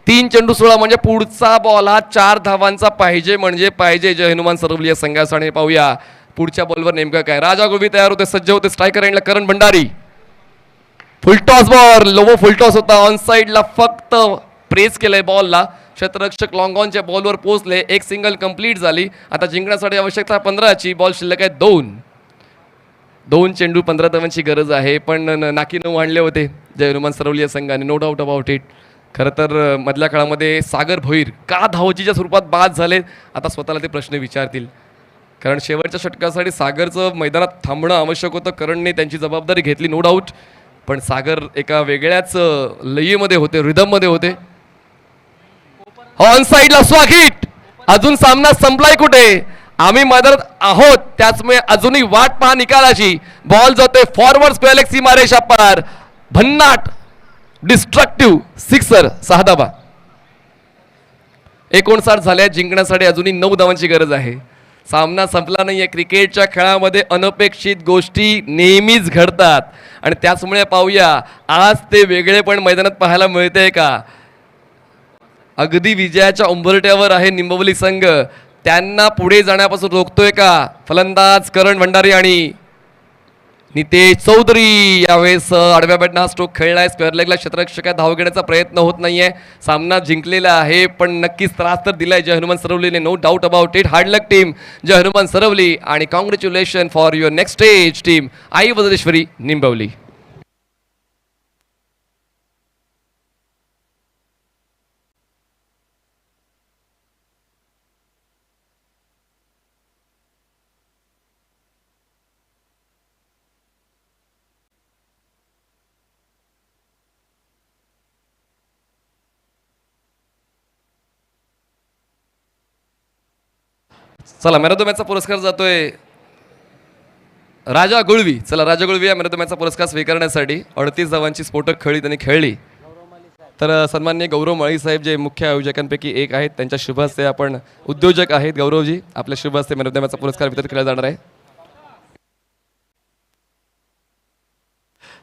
3 चेंडू 16 म्हणजे पुढचा बॉल हा 4 धावांचा पाहिजे म्हणजे पाहिजे जय हनुमान सरवली या संघासाठी. पाहूया पुढच्या बॉलवर नेमकं काय. राजा गुळवी तयार होते, सज्ज होते. स्ट्रायकर एंडला Karan Bhandari. Full toss ball. Low full toss होता. ऑन साईडला फक्त प्रेस केलंय बॉलला. क्षेत्ररक्षक लॉंग ऑनच्या बॉलवर पोहोचले. 1 सिंगल कंप्लीट झाली. आता जिंकण्यासाठी आवश्यकता 15ची. बॉल शिल्लक आहे 2. 2 चेंडू 15 धावांची गरज आहे, पण नाकी न आणले होते जय हनुमान सरवली या संघाने, नो डाऊट अबाउट इट. खरं तर मधल्या काळामध्ये सागर भोईर का धावचीच्या स्वरूपात बाद झाले, आता स्वतःला ते प्रश्न विचारतील. कारण शेवटच्या षटकासाठी सागरचं मैदानात थांबणं आवश्यक होतं. करणने त्यांची जबाबदारी घेतली नो डाऊट, पण सागर एका वेगळ्याच लयीमध्ये होते, रिदममध्ये होते. ऑन साईडला स्वागत. अजून सामना संपलाय कुठे, आम्ही मैदानात आहोत, त्याचमुळे अजूनही वाट पहा निकालाची. बॉल जातोय फॉरवर्ड स्क्वेअर लेग सीमारेषा पार, भन्नाट डिस्ट्रक्टिव्ह सिक्सर, 6 धावा. 59 झाल्या, जिंकण्यासाठी अजूनही 9 धावांची गरज आहे. सामना संपला नाहीये. क्रिकेटच्या खेळामध्ये अनपेक्षित गोष्टी नेहमीच घडतात आणि त्याचमुळे पाहूया आज ते वेगळे पण मैदानात पाहायला मिळते का. अगदी विजयाच्या उंबरठ्यावर आहे निंबवली संघ, त्यांना पुढे जाण्यापासून रोखतोय का फलंदाज करण भंडारी आणि नितेश चौधरी. यावेळेस आडव्या बॅटनं हा स्ट्रोक खेळलाय, स्क्वेअर लेगला क्षेत्ररक्षकात धाव घेण्याचा प्रयत्न होत नाहीये. सामना जिंकलेला आहे, पण नक्कीच त्रास तर दिलाय जय हनुमान सरवलीने, no doubt about it. Hard luck team Jai Hanuman Sarvali आणि congratulation for your next stage team Aai Vajreshwari Nimbavali. चला मॅन ऑफ द मॅचचा पुरस्कार जातोय राजा गुळवी. चला राजा गुळवी या मॅन ऑफ द मॅचचा पुरस्कार स्वीकारण्यासाठी 38 धावांची स्फोटक खेळी त्यांनी खेळली. तर सन्माननीय गौरव माळी साहेब जे मुख्य आयोजकांपैकी एक आहेत, त्यांच्या शुभ हस्ते आपण उद्योजक आहेत गौरवजी, आपल्या शुभ हस्ते मॅन ऑफ द मॅचचा पुरस्कार वितरित केला जाणार आहे.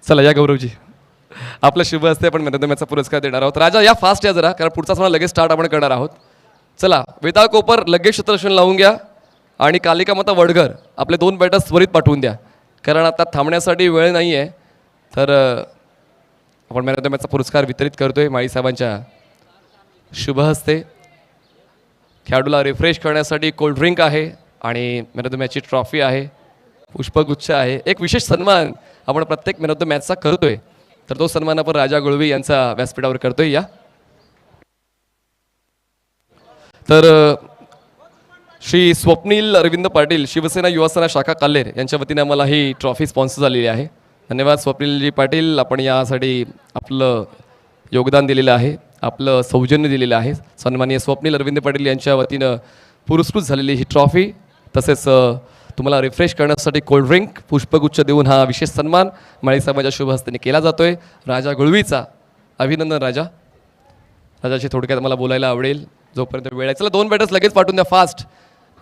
चला या गौरवजी, आपल्या शुभ हस्ते आपण मॅन ऑफ द मॅचचा पुरस्कार देणार आहोत. राजा या फास्ट या जरा, कारण पुढचा सामना लगेच स्टार्ट आपण करणार आहोत. चला वेताळ कोपर लगेच क्षेत्ररक्षण लावून घ्या आणि कालिका माता वडघर आपले 2 बॅटर्स त्वरित पाठवून द्या, कारण आता थांबण्यासाठी वेळ नाही आहे. तर आपण मॅन ऑफ द मॅचचा पुरस्कार वितरित करतोय माळी साहेबांच्या शुभ हस्ते. खेळाडूला रिफ्रेश करण्यासाठी कोल्ड्रिंक आहे आणि मॅन ऑफ द मॅचची ट्रॉफी आहे, पुष्पगुच्छ आहे. एक विशेष सन्मान आपण प्रत्येक मॅन ऑफ द मॅचचा करतोय, तर तो सन्मान आपण राजा गुळवी यांचा व्यासपीठावर करतोय. या तर श्री स्वप्नील अरविंद पाटील शिवसेना युवासेना शाखा काल्हेर यांच्या वतीने आम्हाला ही ट्रॉफी स्पॉन्सर झालेली आहे. धन्यवाद स्वप्नीलजी पाटील, आपण यासाठी आपलं योगदान दिलेलं आहे, आपलं सौजन्य दिलेलं आहे. सन्माननीय स्वप्नील अरविंद पाटील यांच्या वतीनं पुरस्कृत झालेली ही ट्रॉफी, तसेच तुम्हाला रिफ्रेश करण्यासाठी कोल्ड्रिंक, पुष्पगुच्छ देऊन हा विशेष सन्मान माळी साहेबांच्या शुभ हस्ते केला जातोय. राजा गुळवीचा अभिनंदन. राजाशी थोडक्यात मला बोलायला आवडेल जोपर्यंत वेळ आहे. चला 2 बॅटर्स लगेच पाठवून द्या फास्ट,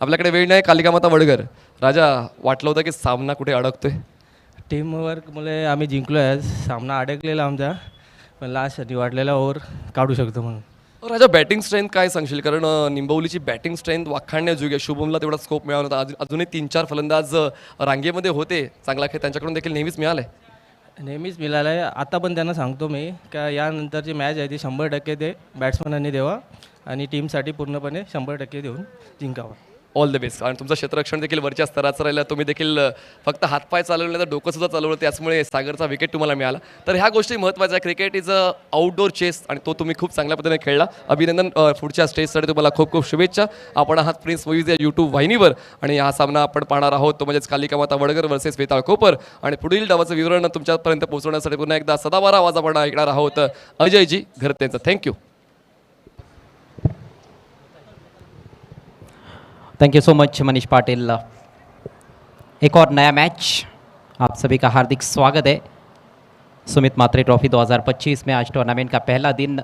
आपल्याकडे वेळ नाही. कालिका माता वडघर. राजा, वाटलं होतं की सामना कुठे अडकतोय? टीमवर्कमुळे आम्ही जिंकलो आहे. सामना अडकलेला आमचा, पण लास्ट वाटलेला ओव्हर काढू शकतो म्हणून. राजा बॅटिंग स्ट्रेंथ काय सांगशील, कारण निंबवलीची बॅटिंग स्ट्रेंथ वाखाणण्याजोगी आहे. शुभमला तेवढा स्कोप मिळाला होता, अजूनही 3-4 फलंदाज रांगेमध्ये होते, चांगला खेळ त्यांच्याकडून देखील नेहमीच मिळाला आहे. नेहमीच मिळालं आहे. आता पण त्यांना सांगतो मी का यानंतरची मॅच आहे ती 100% ते बॅट्समॅनांनी द्यावा आणि टीमसाठी पूर्णपणे 100% देऊन जिंकावा. All the best. आणि तुमचं क्षेत्ररक्षण देखील वरच्या स्तराचं राहिलं, तुम्ही देखील फक्त हातपाय चालवले नाही तर डोकंसुद्धा चालवलं, त्याचमुळे सागरचा विकेट तुम्हाला मिळाला. तर ह्या गोष्टी महत्त्वाच्या आहे. Cricket is a outdoor chess आणि तो तुम्ही खूप चांगल्या पद्धतीने खेळला. अभिनंदन. पुढच्या स्टेजसाठी तुम्हाला खूप खूप शुभेच्छा. आपण आहात प्रिन्स मूव्हीज या यूट्यूब वाहिनीवर आणि हा सामना आपण पाहणार आहोत, तो म्हणजेच कालिका माता वडघर वर्सेस वेताळ कोपर. आणि पुढील डावाचं विवरण तुमच्यापर्यंत पोहोचवण्यासाठी पुन्हा एकदा सदावार आवाज आपण ऐकणार आहोत अजयजी घरत यांचा. Thank you. Thank you so much Manish Patil. एक और नया मैच, आप सभी का हार्दिक स्वागत है सुमित मात्रे ट्रॉफी 2025 में. आज टूर्नामेंट का पहला दिन.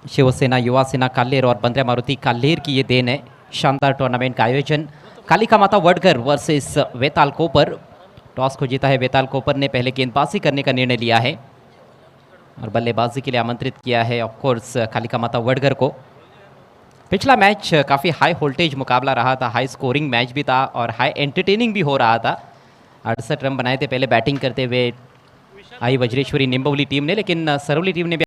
शिवसेना युवा सेना काल्हेर और बंद्रा मारुति काल्हेर की ये देन है. शानदार टूर्नामेंट का आयोजन. कालिका माता वडघर वर्सेस वेताल कोपर. टॉस को जीता है वेताल कोपर ने, पहले गेंदबाजी करने का निर्णय लिया है और बल्लेबाजी के लिए आमंत्रित किया है ऑफकोर्स कालिका माता वडघर को. पिछला मैच काफ़ी हाई वोल्टेज मुकाबला रहा था, हाई स्कोरिंग मैच भी था और हाई एंटरटेनिंग भी हो रहा था. 68 रन बनाए थे पहले बैटिंग करते हुए आई वज्रेश्वरी निंबवली टीम ने, लेकिन सरवली टीम ने भी